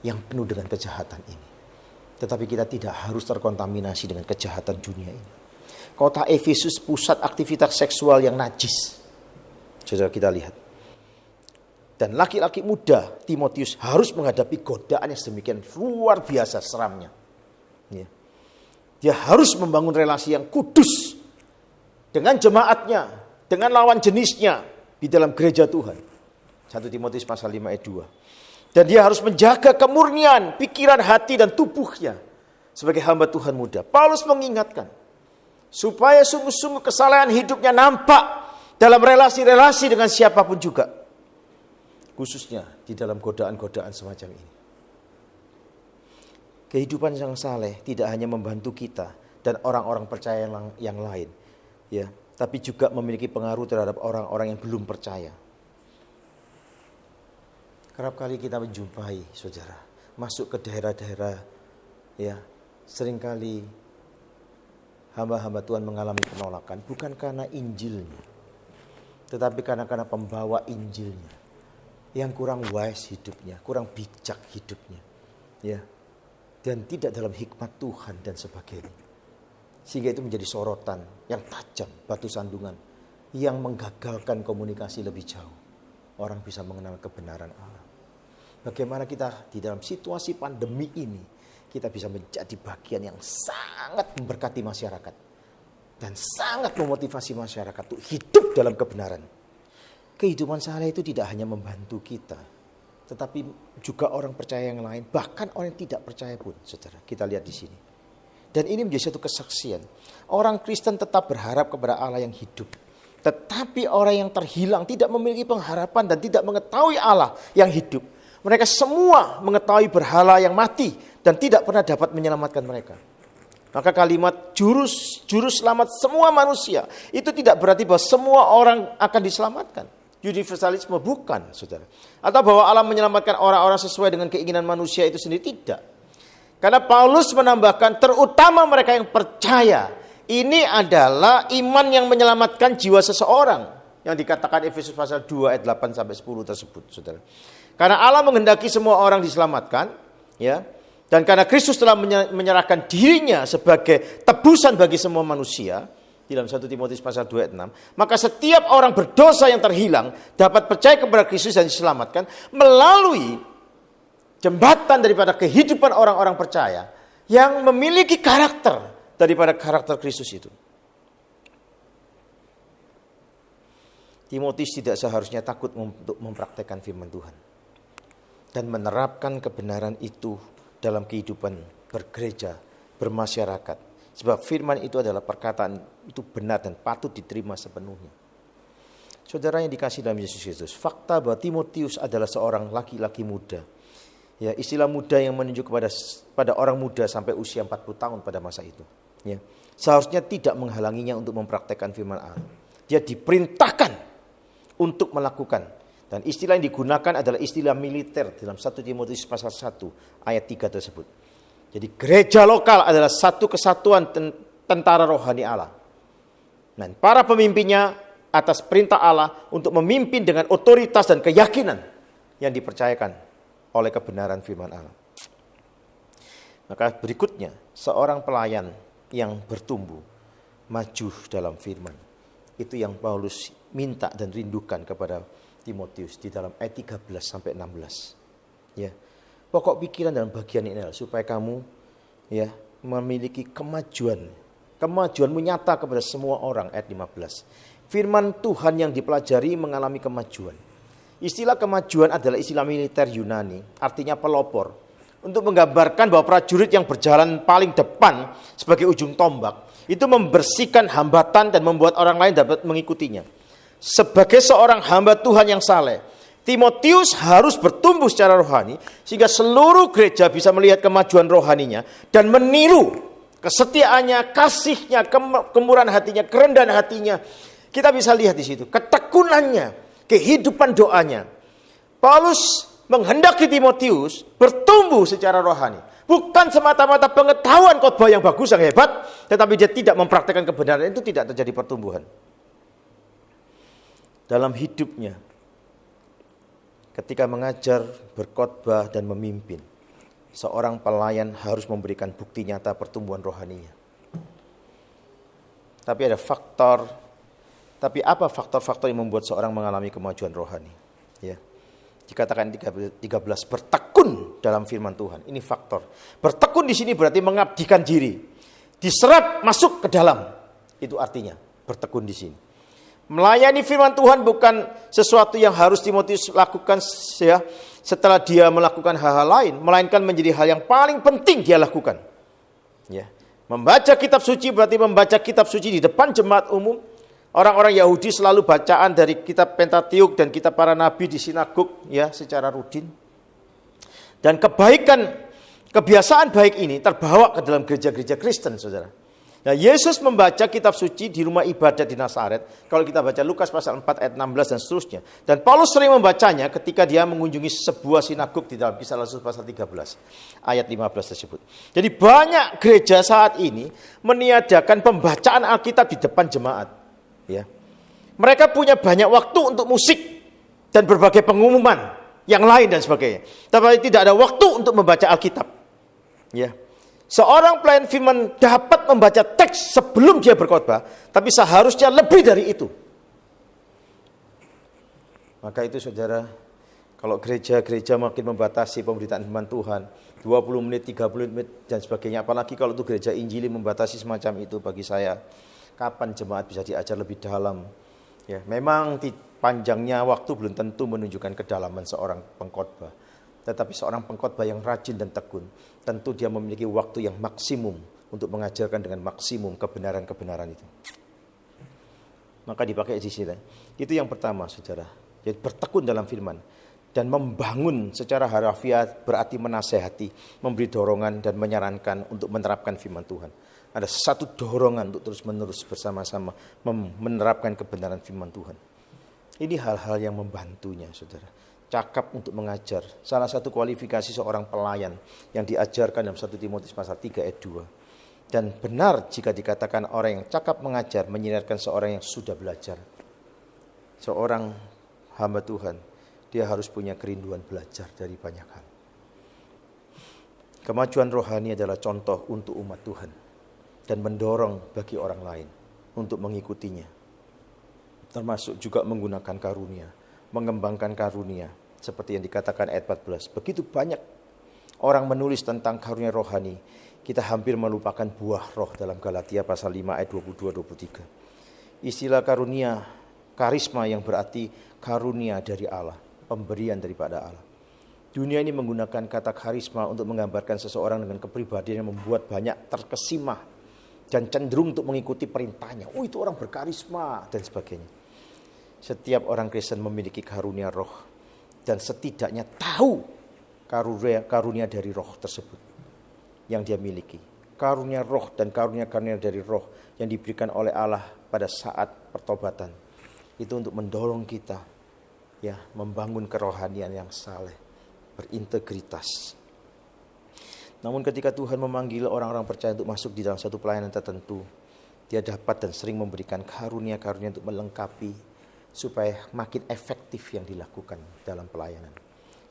yang penuh dengan kejahatan ini. Tetapi kita tidak harus terkontaminasi dengan kejahatan dunia ini. Kota Efesus pusat aktivitas seksual yang najis. Saudara, kita lihat. Dan laki-laki muda Timotius harus menghadapi godaan yang sedemikian luar biasa seramnya. Ya. Dia harus membangun relasi yang kudus dengan jemaatnya, dengan lawan jenisnya di dalam gereja Tuhan. 1 Timotius pasal 5 ayat 2. Dan dia harus menjaga kemurnian pikiran, hati dan tubuhnya sebagai hamba Tuhan muda. Paulus mengingatkan supaya sungguh-sungguh kesalahan hidupnya nampak dalam relasi-relasi dengan siapapun juga. Khususnya di dalam godaan-godaan semacam ini. Kehidupan yang saleh tidak hanya membantu kita dan orang-orang percaya yang lain, ya, tapi juga memiliki pengaruh terhadap orang-orang yang belum percaya. Kerap kali kita menjumpai saudara masuk ke daerah-daerah, ya, seringkali hamba-hamba Tuhan mengalami penolakan bukan karena Injilnya, tetapi karena pembawa Injilnya yang kurang wise hidupnya, kurang bijak hidupnya, ya, dan tidak dalam hikmat Tuhan dan sebagainya. Sehingga itu menjadi sorotan yang tajam, batu sandungan yang menggagalkan komunikasi lebih jauh. Orang bisa mengenal kebenaran Allah. Bagaimana kita di dalam situasi pandemi ini kita bisa menjadi bagian yang sangat memberkati masyarakat dan sangat memotivasi masyarakat untuk hidup dalam kebenaran. Kehidupan saleh itu tidak hanya membantu kita, tetapi juga orang percaya yang lain, bahkan orang yang tidak percaya pun, saudara. Kita lihat di sini. Dan ini menjadi satu kesaksian. Orang Kristen tetap berharap kepada Allah yang hidup. Tetapi orang yang terhilang tidak memiliki pengharapan dan tidak mengetahui Allah yang hidup. Mereka semua mengetahui berhala yang mati dan tidak pernah dapat menyelamatkan mereka. Maka kalimat juru selamat semua manusia itu tidak berarti bahwa semua orang akan diselamatkan. Universalisme bukan, saudara. Atau bahwa Allah menyelamatkan orang-orang sesuai dengan keinginan manusia itu sendiri, tidak. Karena Paulus menambahkan terutama mereka yang percaya. Ini adalah iman yang menyelamatkan jiwa seseorang. Yang dikatakan Efesus pasal 2 ayat 8 sampai 10 tersebut, saudara. Karena Allah menghendaki semua orang diselamatkan, ya. Dan karena Kristus telah menyerahkan dirinya sebagai tebusan bagi semua manusia, di dalam 1 Timotius pasal 2 ayat 6, maka setiap orang berdosa yang terhilang dapat percaya kepada Kristus dan diselamatkan melalui jembatan daripada kehidupan orang-orang percaya yang memiliki karakter daripada karakter Kristus itu. Timotius tidak seharusnya takut untuk mempraktekkan firman Tuhan dan menerapkan kebenaran itu dalam kehidupan bergereja, bermasyarakat. Sebab firman itu adalah perkataan itu benar dan patut diterima sepenuhnya. Saudara yang dikasihi dalam Yesus Kristus, fakta bahwa Timotius adalah seorang laki-laki muda. Ya, istilah muda yang menunjuk pada orang muda sampai usia 40 tahun pada masa itu. Ya, seharusnya tidak menghalanginya untuk mempraktekkan firman Allah. Dia diperintahkan untuk melakukan. Dan istilah yang digunakan adalah istilah militer dalam 1 Timotius pasal 1 ayat 3 tersebut. Jadi gereja lokal adalah satu kesatuan tentara rohani Allah. Dan para pemimpinnya atas perintah Allah untuk memimpin dengan otoritas dan keyakinan yang dipercayakan oleh kebenaran firman Allah. Maka berikutnya, seorang pelayan yang bertumbuh, maju dalam firman. Itu yang Paulus minta dan rindukan kepada Timotius di dalam ayat 13 sampai 16. Ya. Pokok pikiran dalam bagian ini adalah supaya kamu ya memiliki kemajuanmu nyata kepada semua orang, ayat 15. Firman Tuhan yang dipelajari mengalami kemajuan. Istilah kemajuan adalah istilah militer Yunani, artinya pelopor. Untuk menggambarkan bahwa prajurit yang berjalan paling depan sebagai ujung tombak itu membersihkan hambatan dan membuat orang lain dapat mengikutinya. Sebagai seorang hamba Tuhan yang saleh, Timotius harus bertumbuh secara rohani sehingga seluruh gereja bisa melihat kemajuan rohaninya dan meniru kesetiaannya, kasihnya, kemurahan hatinya, kerendahan hatinya. Kita bisa lihat di situ ketekunannya, kehidupan doanya. Paulus menghendaki Timotius bertumbuh secara rohani. Bukan semata-mata pengetahuan khotbah yang bagus, yang hebat, tetapi dia tidak mempraktikkan kebenaran, itu tidak terjadi pertumbuhan. Dalam hidupnya, ketika mengajar, berkhotbah, dan memimpin, seorang pelayan harus memberikan bukti nyata pertumbuhan rohaninya. Tapi apa faktor-faktor yang membuat seorang mengalami kemajuan rohani? Ya. Dikatakan 13 bertekun dalam firman Tuhan. Ini faktor. Bertekun di sini berarti mengabdikan diri. Diserap masuk ke dalam. Itu artinya bertekun di sini. Melayani firman Tuhan bukan sesuatu yang harus Timotius lakukan ya, setelah dia melakukan hal-hal lain, melainkan menjadi hal yang paling penting dia lakukan. Ya. Membaca kitab suci berarti membaca kitab suci di depan jemaat umum. Orang-orang Yahudi selalu bacaan dari kitab Pentateuch dan kitab para nabi di sinagog ya secara rutin. Dan kebiasaan baik ini terbawa ke dalam gereja-gereja Kristen, Saudara. Nah, Yesus membaca kitab suci di rumah ibadat di Nazaret. Kalau kita baca Lukas pasal 4 ayat 16 dan seterusnya. Dan Paulus sering membacanya ketika dia mengunjungi sebuah sinagog di dalam Kisah Rasul pasal 13 ayat 15 tersebut. Jadi banyak gereja saat ini meniadakan pembacaan Alkitab di depan jemaat. Ya. Mereka punya banyak waktu untuk musik dan berbagai pengumuman yang lain dan sebagainya. Tapi tidak ada waktu untuk membaca Alkitab. Ya. Seorang pelayan firman dapat membaca teks sebelum dia berkhotbah, tapi seharusnya lebih dari itu. Maka itu saudara, kalau gereja-gereja makin membatasi pemberitaan firman Tuhan, 20 menit, 30 menit dan sebagainya, apalagi kalau itu gereja Injili membatasi semacam itu, bagi saya kapan jemaat bisa diajar lebih dalam? Ya, memang panjangnya waktu belum tentu menunjukkan kedalaman seorang pengkhotbah. Tetapi seorang pengkhotbah yang rajin dan tekun, tentu dia memiliki waktu yang maksimum untuk mengajarkan dengan maksimum kebenaran-kebenaran itu. Maka dipakai di sini. Itu yang pertama, saudara. Jadi bertekun dalam firman dan membangun secara harafiah berarti menasehati, memberi dorongan dan menyarankan untuk menerapkan firman Tuhan. Ada satu dorongan untuk terus-menerus bersama-sama menerapkan kebenaran firman Tuhan. Ini hal-hal yang membantunya, saudara. Cakap untuk mengajar. Salah satu kualifikasi seorang pelayan yang diajarkan dalam 1 Timotius pasal 3 ayat 2. Dan benar jika dikatakan orang yang cakap mengajar menyinarkan seorang yang sudah belajar. Seorang hamba Tuhan dia harus punya kerinduan belajar dari banyak hal. Kemajuan rohani adalah contoh untuk umat Tuhan dan mendorong bagi orang lain untuk mengikutinya. Termasuk juga menggunakan karunia, mengembangkan karunia. Seperti yang dikatakan ayat 14. Begitu banyak orang menulis tentang karunia rohani, kita hampir melupakan buah roh dalam Galatia pasal 5 ayat 22-23. Istilah karunia, karisma yang berarti karunia dari Allah, pemberian daripada Allah. Dunia ini menggunakan kata karisma untuk menggambarkan seseorang dengan kepribadian yang membuat banyak terkesima dan cenderung untuk mengikuti perintahnya. Oh, itu orang berkarisma dan sebagainya. Setiap orang Kristen memiliki karunia roh dan setidaknya tahu karunia dari roh tersebut yang dia miliki. Karunia roh dan karunia-karunia dari roh yang diberikan oleh Allah pada saat pertobatan itu untuk mendorong kita ya membangun kerohanian yang saleh, berintegritas. Namun ketika Tuhan memanggil orang-orang percaya untuk masuk di dalam satu pelayanan tertentu, dia dapat dan sering memberikan karunia-karunia untuk melengkapi supaya makin efektif yang dilakukan dalam pelayanan.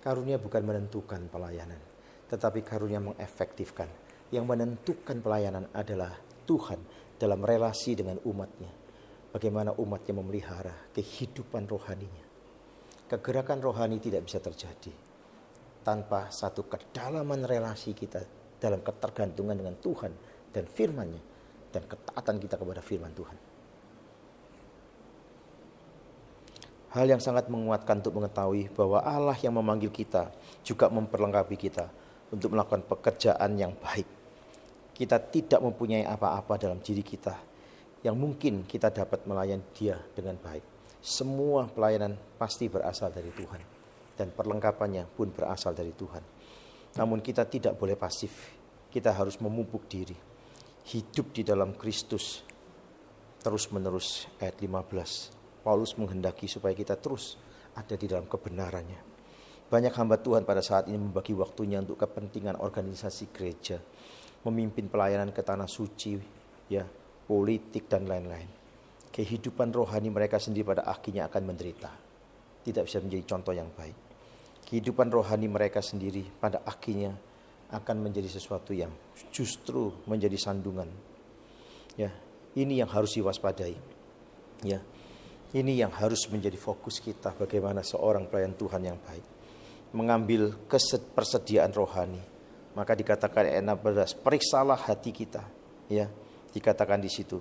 Karunia bukan menentukan pelayanan, tetapi karunia mengefektifkan. Yang menentukan pelayanan adalah Tuhan dalam relasi dengan umatnya. Bagaimana umatnya memelihara kehidupan rohaninya. Kegerakan rohani tidak bisa terjadi tanpa satu kedalaman relasi kita dalam ketergantungan dengan Tuhan dan firman-Nya dan ketaatan kita kepada firman Tuhan. Hal yang sangat menguatkan untuk mengetahui bahwa Allah yang memanggil kita juga memperlengkapi kita untuk melakukan pekerjaan yang baik. Kita tidak mempunyai apa-apa dalam diri kita yang mungkin kita dapat melayani Dia dengan baik. Semua pelayanan pasti berasal dari Tuhan dan perlengkapannya pun berasal dari Tuhan. Namun kita tidak boleh pasif. Kita harus memupuk diri, hidup di dalam Kristus terus-menerus. Ayat 15. Paulus menghendaki supaya kita terus ada di dalam kebenarannya. Banyak hamba Tuhan pada saat ini membagi waktunya untuk kepentingan organisasi gereja, memimpin pelayanan ke tanah suci, ya, politik dan lain-lain. Kehidupan rohani mereka sendiri pada akhirnya akan menderita. Tidak bisa menjadi contoh yang baik. Kehidupan rohani mereka sendiri pada akhirnya akan menjadi sesuatu yang justru menjadi sandungan. Ya, ini yang harus diwaspadai. Ya. Ini yang harus menjadi fokus kita, bagaimana seorang pelayan Tuhan yang baik mengambil persediaan rohani. Maka dikatakan ayat 16, periksalah hati kita. Ya, dikatakan di situ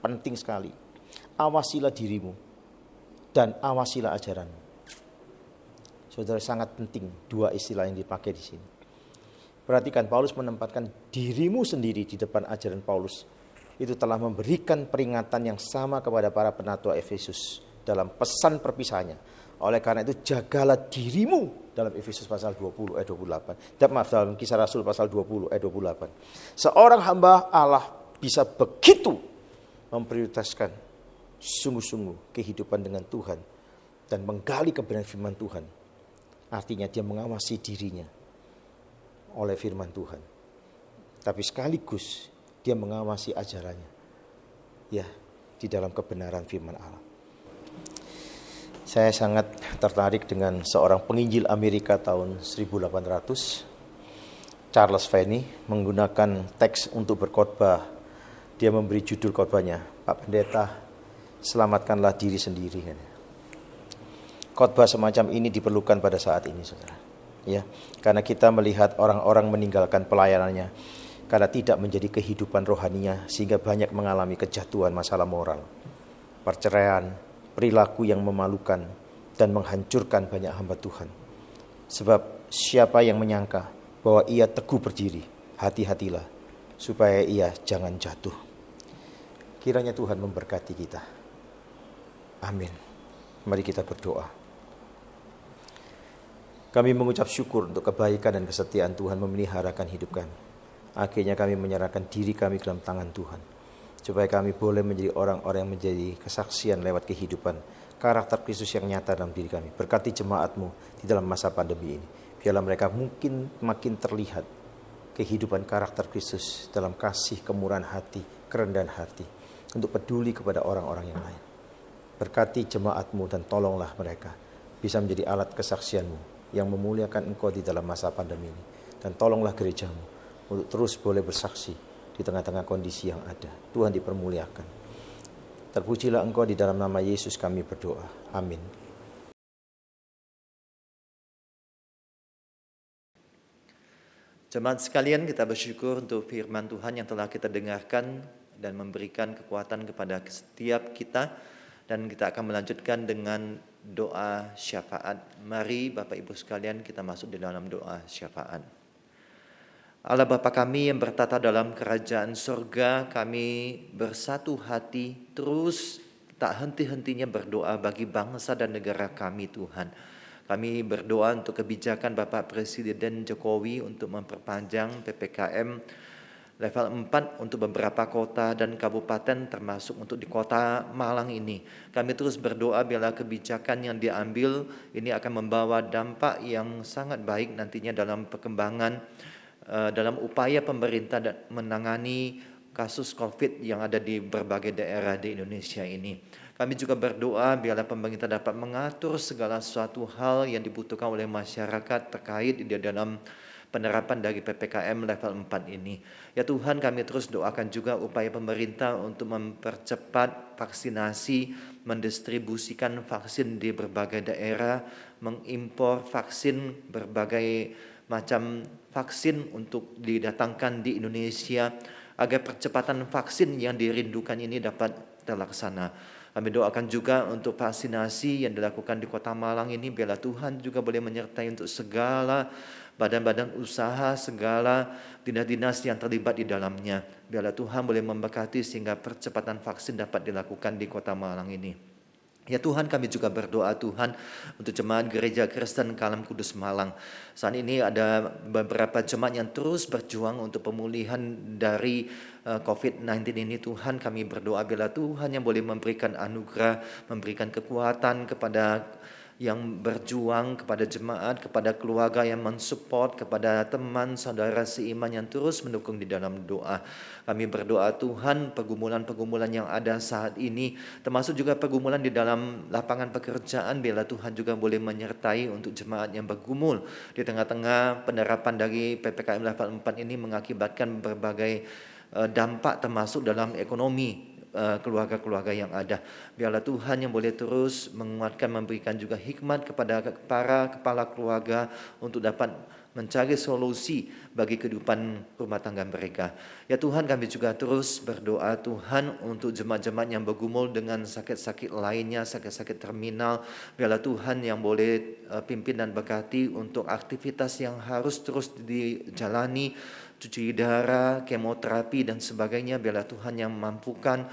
penting sekali. Awasilah dirimu dan awasilah ajaranmu. Saudara, sangat penting dua istilah yang dipakai di sini. Perhatikan, Paulus menempatkan dirimu sendiri di depan ajaran Paulus. Itu telah memberikan peringatan yang sama kepada para penatua Efesus dalam pesan perpisahannya. Oleh karena itu jagalah dirimu dalam Efesus pasal 20 ayat 28. Dalam Kisah Rasul pasal 20 ayat 28. Seorang hamba Allah bisa begitu memprioritaskan sungguh-sungguh kehidupan dengan Tuhan dan menggali kebenaran firman Tuhan. Artinya dia mengawasi dirinya oleh firman Tuhan. Tapi sekaligus dia mengawasi ajarannya, ya, di dalam kebenaran firman Allah. Saya sangat tertarik dengan seorang penginjil Amerika tahun 1800, Charles Finney, menggunakan teks untuk berkhotbah. Dia memberi judul khotbahnya, Pak Pendeta, selamatkanlah diri sendiri. Khotbah semacam ini diperlukan pada saat ini, saudara. Ya, karena kita melihat orang-orang meninggalkan pelayanannya karena tidak menjadi kehidupan rohaninya, sehingga banyak mengalami kejatuhan masalah moral, perceraian, perilaku yang memalukan, dan menghancurkan banyak hamba Tuhan. Sebab siapa yang menyangka bahwa ia teguh berdiri, hati-hatilah, supaya ia jangan jatuh. Kiranya Tuhan memberkati kita. Amin. Mari kita berdoa. Kami mengucap syukur untuk kebaikan dan kesetiaan Tuhan memeliharakan hidup kami. Akhirnya kami menyerahkan diri kami ke dalam tangan Tuhan. Supaya kami boleh menjadi orang-orang yang menjadi kesaksian lewat kehidupan karakter Kristus yang nyata dalam diri kami. Berkati jemaat-Mu di dalam masa pandemi ini. Biarlah mereka mungkin makin terlihat kehidupan karakter Kristus dalam kasih, kemurahan hati, kerendahan hati. Untuk peduli kepada orang-orang yang lain. Berkati jemaat-Mu dan tolonglah mereka bisa menjadi alat kesaksian-Mu yang memuliakan Engkau di dalam masa pandemi ini. Dan tolonglah gereja-Mu untuk terus boleh bersaksi di tengah-tengah kondisi yang ada. Tuhan dipermuliakan. Terpujilah Engkau, di dalam nama Yesus kami berdoa. Amin. Jemaat sekalian, kita bersyukur untuk firman Tuhan yang telah kita dengarkan dan memberikan kekuatan kepada setiap kita. Dan kita akan melanjutkan dengan doa syafaat. Mari Bapak Ibu sekalian, kita masuk di dalam doa syafaat. Allah Bapa kami yang bertata dalam kerajaan surga, kami bersatu hati terus tak henti-hentinya berdoa bagi bangsa dan negara kami Tuhan. Kami berdoa untuk kebijakan Bapak Presiden Jokowi untuk memperpanjang PPKM level 4 untuk beberapa kota dan kabupaten, termasuk untuk di kota Malang ini. Kami terus berdoa bila kebijakan yang diambil ini akan membawa dampak yang sangat baik nantinya dalam perkembangan, dalam upaya pemerintah menangani kasus COVID yang ada di berbagai daerah di Indonesia ini. Kami juga berdoa biarlah pemerintah dapat mengatur segala sesuatu hal yang dibutuhkan oleh masyarakat terkait di dalam penerapan dari PPKM level 4 ini. Ya Tuhan, kami terus doakan juga upaya pemerintah untuk mempercepat vaksinasi, mendistribusikan vaksin di berbagai daerah, mengimpor vaksin, berbagai macam vaksin untuk didatangkan di Indonesia, agar percepatan vaksin yang dirindukan ini dapat terlaksana. Kami doakan juga untuk vaksinasi yang dilakukan di Kota Malang ini, biarlah Tuhan juga boleh menyertai untuk segala badan-badan usaha, segala dinas-dinas yang terlibat di dalamnya. Biarlah Tuhan boleh memberkati sehingga percepatan vaksin dapat dilakukan di Kota Malang ini. Ya Tuhan, kami juga berdoa Tuhan untuk jemaat Gereja Kristen Kalam Kudus Malang. Saat ini ada beberapa jemaat yang terus berjuang untuk pemulihan dari COVID-19 ini. Tuhan, kami berdoa bila Tuhan yang boleh memberikan anugerah, memberikan kekuatan kepada yang berjuang, kepada jemaat, kepada keluarga yang mensupport, kepada teman, saudara seiman yang terus mendukung di dalam doa. Kami berdoa Tuhan, pergumulan-pergumulan yang ada saat ini, termasuk juga pergumulan di dalam lapangan pekerjaan, biarlah Tuhan juga boleh menyertai untuk jemaat yang bergumul di tengah-tengah penerapan dari PPKM level 4 ini mengakibatkan berbagai dampak termasuk dalam ekonomi keluarga-keluarga yang ada. Biarlah Tuhan yang boleh terus menguatkan, memberikan juga hikmat kepada para kepala keluarga untuk dapat mencari solusi bagi kehidupan rumah tangga mereka. Ya Tuhan, kami juga terus berdoa Tuhan untuk jemaat-jemaat yang bergumul dengan sakit-sakit lainnya, sakit-sakit terminal. Biarlah Tuhan yang boleh pimpin dan berkati untuk aktivitas yang harus terus dijalani, cuci darah, kemoterapi dan sebagainya. Biarlah Tuhan yang mampukan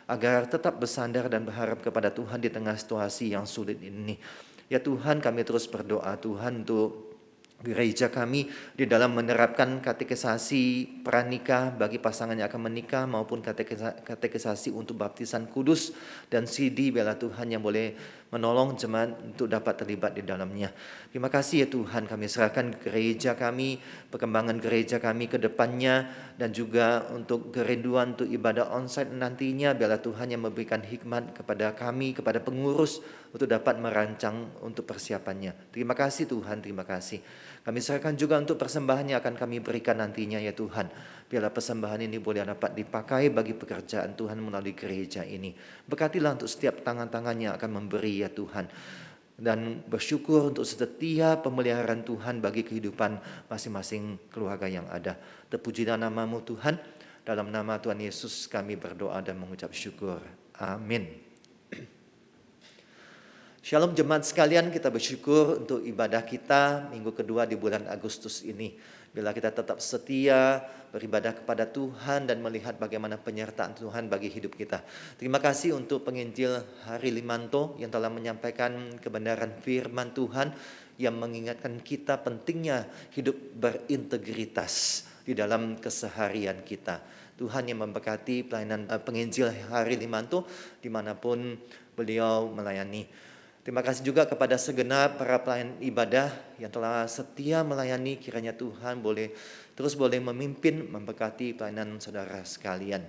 agar tetap bersandar dan berharap kepada Tuhan di tengah situasi yang sulit ini. Ya Tuhan, kami terus berdoa Tuhan untuk gereja kami di dalam menerapkan katekisasi pranikah bagi pasangan yang akan menikah maupun katekisasi untuk baptisan kudus dan CD. Biarlah Tuhan yang boleh menolong jemaat untuk dapat terlibat di dalamnya. Terima kasih ya Tuhan, kami serahkan gereja kami, perkembangan gereja kami ke depannya, dan juga untuk kerinduan untuk ibadah onsite nantinya. Biarlah Tuhan yang memberikan hikmat kepada kami, kepada pengurus untuk dapat merancang untuk persiapannya. Terima kasih Tuhan, terima kasih. Kami serahkan juga untuk persembahan yang akan kami berikan nantinya ya Tuhan. Biarlah persembahan ini boleh dapat dipakai bagi pekerjaan Tuhan melalui gereja ini. Berkatilah untuk setiap tangan-tangan yang akan memberi ya Tuhan. Dan bersyukur untuk setiap pemeliharaan Tuhan bagi kehidupan masing-masing keluarga yang ada. Terpujilah nama-Mu Tuhan. Dalam nama Tuhan Yesus kami berdoa dan mengucap syukur. Amin. Shalom jemaat sekalian, kita bersyukur untuk ibadah kita minggu kedua di bulan Agustus ini. Bila kita tetap setia beribadah kepada Tuhan dan melihat bagaimana penyertaan Tuhan bagi hidup kita. Terima kasih untuk penginjil Hari Limanto yang telah menyampaikan kebenaran firman Tuhan yang mengingatkan kita pentingnya hidup berintegritas di dalam keseharian kita. Tuhan yang memberkati pelayanan penginjil Hari Limanto dimanapun beliau melayani. Terima kasih juga kepada segenap para pelayan ibadah yang telah setia melayani. Kiranya Tuhan boleh memimpin, memberkati pelayanan saudara sekalian.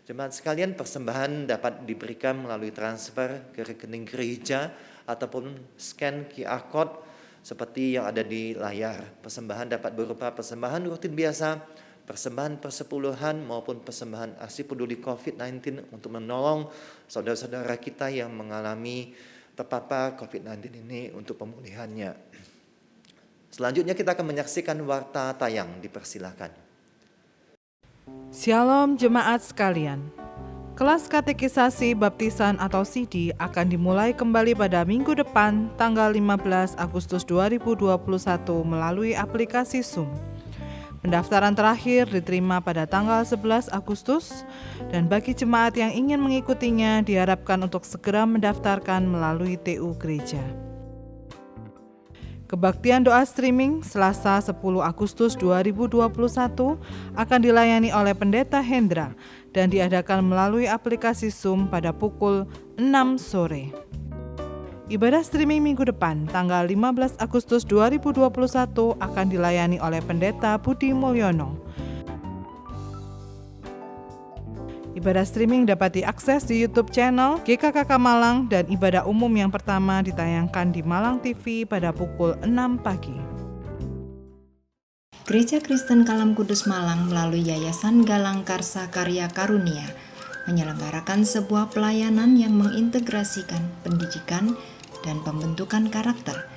Jemaat sekalian, persembahan dapat diberikan melalui transfer ke rekening gereja ataupun scan QR code seperti yang ada di layar. Persembahan dapat berupa persembahan rutin biasa, persembahan persepuluhan maupun persembahan aksi peduli COVID-19 untuk menolong saudara-saudara kita yang mengalami terpapar COVID-19 ini untuk pemulihannya. Selanjutnya kita akan menyaksikan warta tayang, dipersilakan. Shalom jemaat sekalian. Kelas katekisasi baptisan atau CD akan dimulai kembali pada minggu depan tanggal 15 Agustus 2021 melalui aplikasi Zoom. Pendaftaran terakhir diterima pada tanggal 11 Agustus dan bagi jemaat yang ingin mengikutinya diharapkan untuk segera mendaftarkan melalui TU Gereja. Kebaktian doa streaming Selasa 10 Agustus 2021 akan dilayani oleh Pendeta Hendra dan diadakan melalui aplikasi Zoom pada pukul 6 sore. Ibadah streaming minggu depan tanggal 15 Agustus 2021 akan dilayani oleh Pendeta Budi Mulyono. Ibadah streaming dapat diakses di YouTube channel GKKK Malang dan ibadah umum yang pertama ditayangkan di Malang TV pada pukul 6 pagi. Gereja Kristen Kalam Kudus Malang melalui Yayasan Galang Karsa Karya Karunia menyelenggarakan sebuah pelayanan yang mengintegrasikan pendidikan dan pembentukan karakter.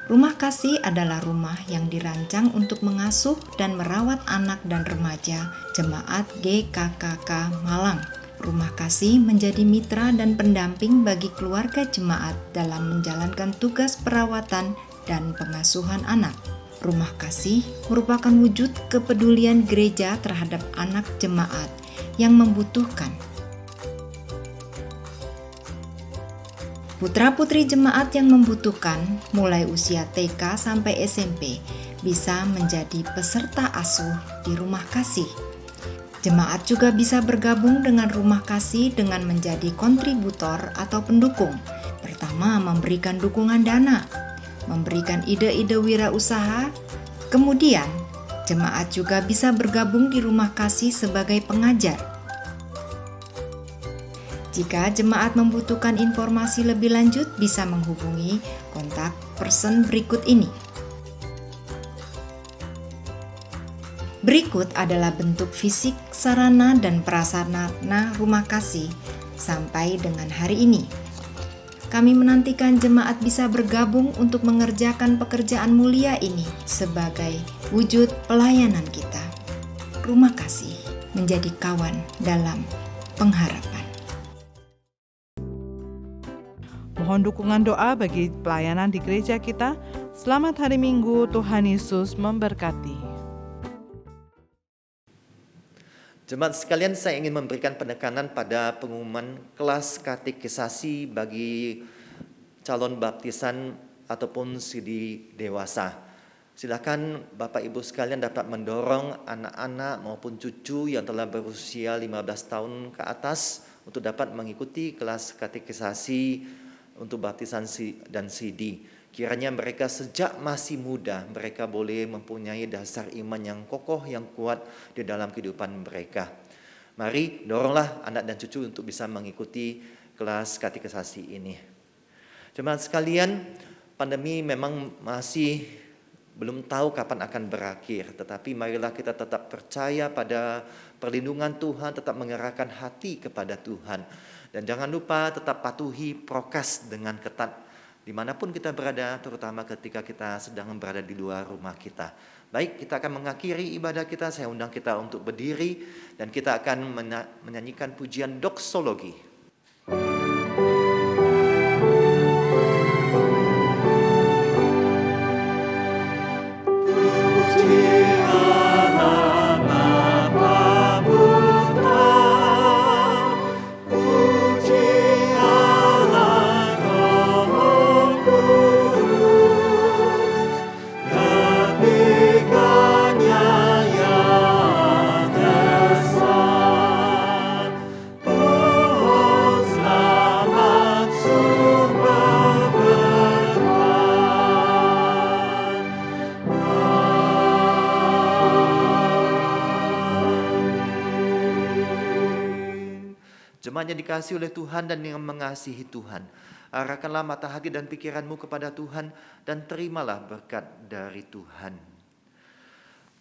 Rumah Kasih adalah rumah yang dirancang untuk mengasuh dan merawat anak dan remaja Jemaat GKKK Malang. Rumah Kasih menjadi mitra dan pendamping bagi keluarga jemaat dalam menjalankan tugas perawatan dan pengasuhan anak. Rumah Kasih merupakan wujud kepedulian gereja terhadap anak jemaat yang membutuhkan. Putra-putri jemaat yang membutuhkan mulai usia TK sampai SMP bisa menjadi peserta asuh di Rumah Kasih. Jemaat juga bisa bergabung dengan Rumah Kasih dengan menjadi kontributor atau pendukung. Pertama, memberikan dukungan dana, memberikan ide-ide wirausaha. Kemudian, jemaat juga bisa bergabung di Rumah Kasih sebagai pengajar. Jika jemaat membutuhkan informasi lebih lanjut, bisa menghubungi kontak person berikut ini. Berikut adalah bentuk fisik, sarana, dan prasarana Rumah Kasih sampai dengan hari ini. Kami menantikan jemaat bisa bergabung untuk mengerjakan pekerjaan mulia ini sebagai wujud pelayanan kita. Rumah Kasih menjadi kawan dalam pengharapan. Mohon dukungan doa bagi pelayanan di gereja kita. Selamat hari Minggu, Tuhan Yesus memberkati. Jemaat sekalian, saya ingin memberikan penekanan pada pengumuman kelas katekisasi bagi calon baptisan ataupun CD dewasa. Silakan Bapak Ibu sekalian dapat mendorong anak-anak maupun cucu yang telah berusia 15 tahun ke atas untuk dapat mengikuti kelas katekisasi untuk baptisan dan CD. Kiranya mereka sejak masih muda, mereka boleh mempunyai dasar iman yang kokoh, yang kuat di dalam kehidupan mereka. Mari doronglah anak dan cucu untuk bisa mengikuti kelas katekisasi ini. Jemaat sekalian, pandemi memang masih belum tahu kapan akan berakhir, tetapi marilah kita tetap percaya pada perlindungan Tuhan, tetap mengerahkan hati kepada Tuhan. Dan jangan lupa tetap patuhi prokes dengan ketat dimanapun kita berada, terutama ketika kita sedang berada di luar rumah kita. Baik, kita akan mengakhiri ibadah kita. Saya undang kita untuk berdiri dan kita akan menyanyikan pujian doksologi. Love. Jemaat yang dikasihi oleh Tuhan dan yang mengasihi Tuhan, arahkanlah mata hati dan pikiranmu kepada Tuhan dan terimalah berkat dari Tuhan.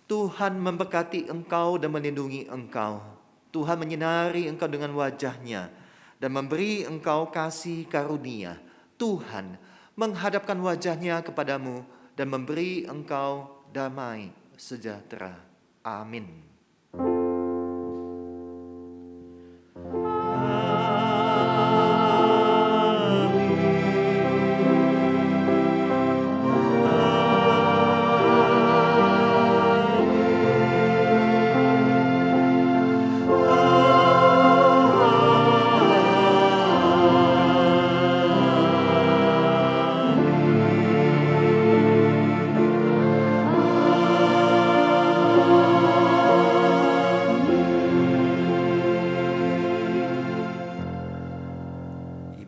Tuhan memberkati engkau dan melindungi engkau. Tuhan menyinari engkau dengan wajah-Nya dan memberi engkau kasih karunia. Tuhan menghadapkan wajah-Nya kepadamu dan memberi engkau damai sejahtera. Amin.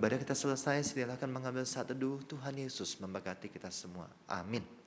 Ibadah kita selesai, silakan mengambil saat teduh. Tuhan Yesus memberkati kita semua. Amin.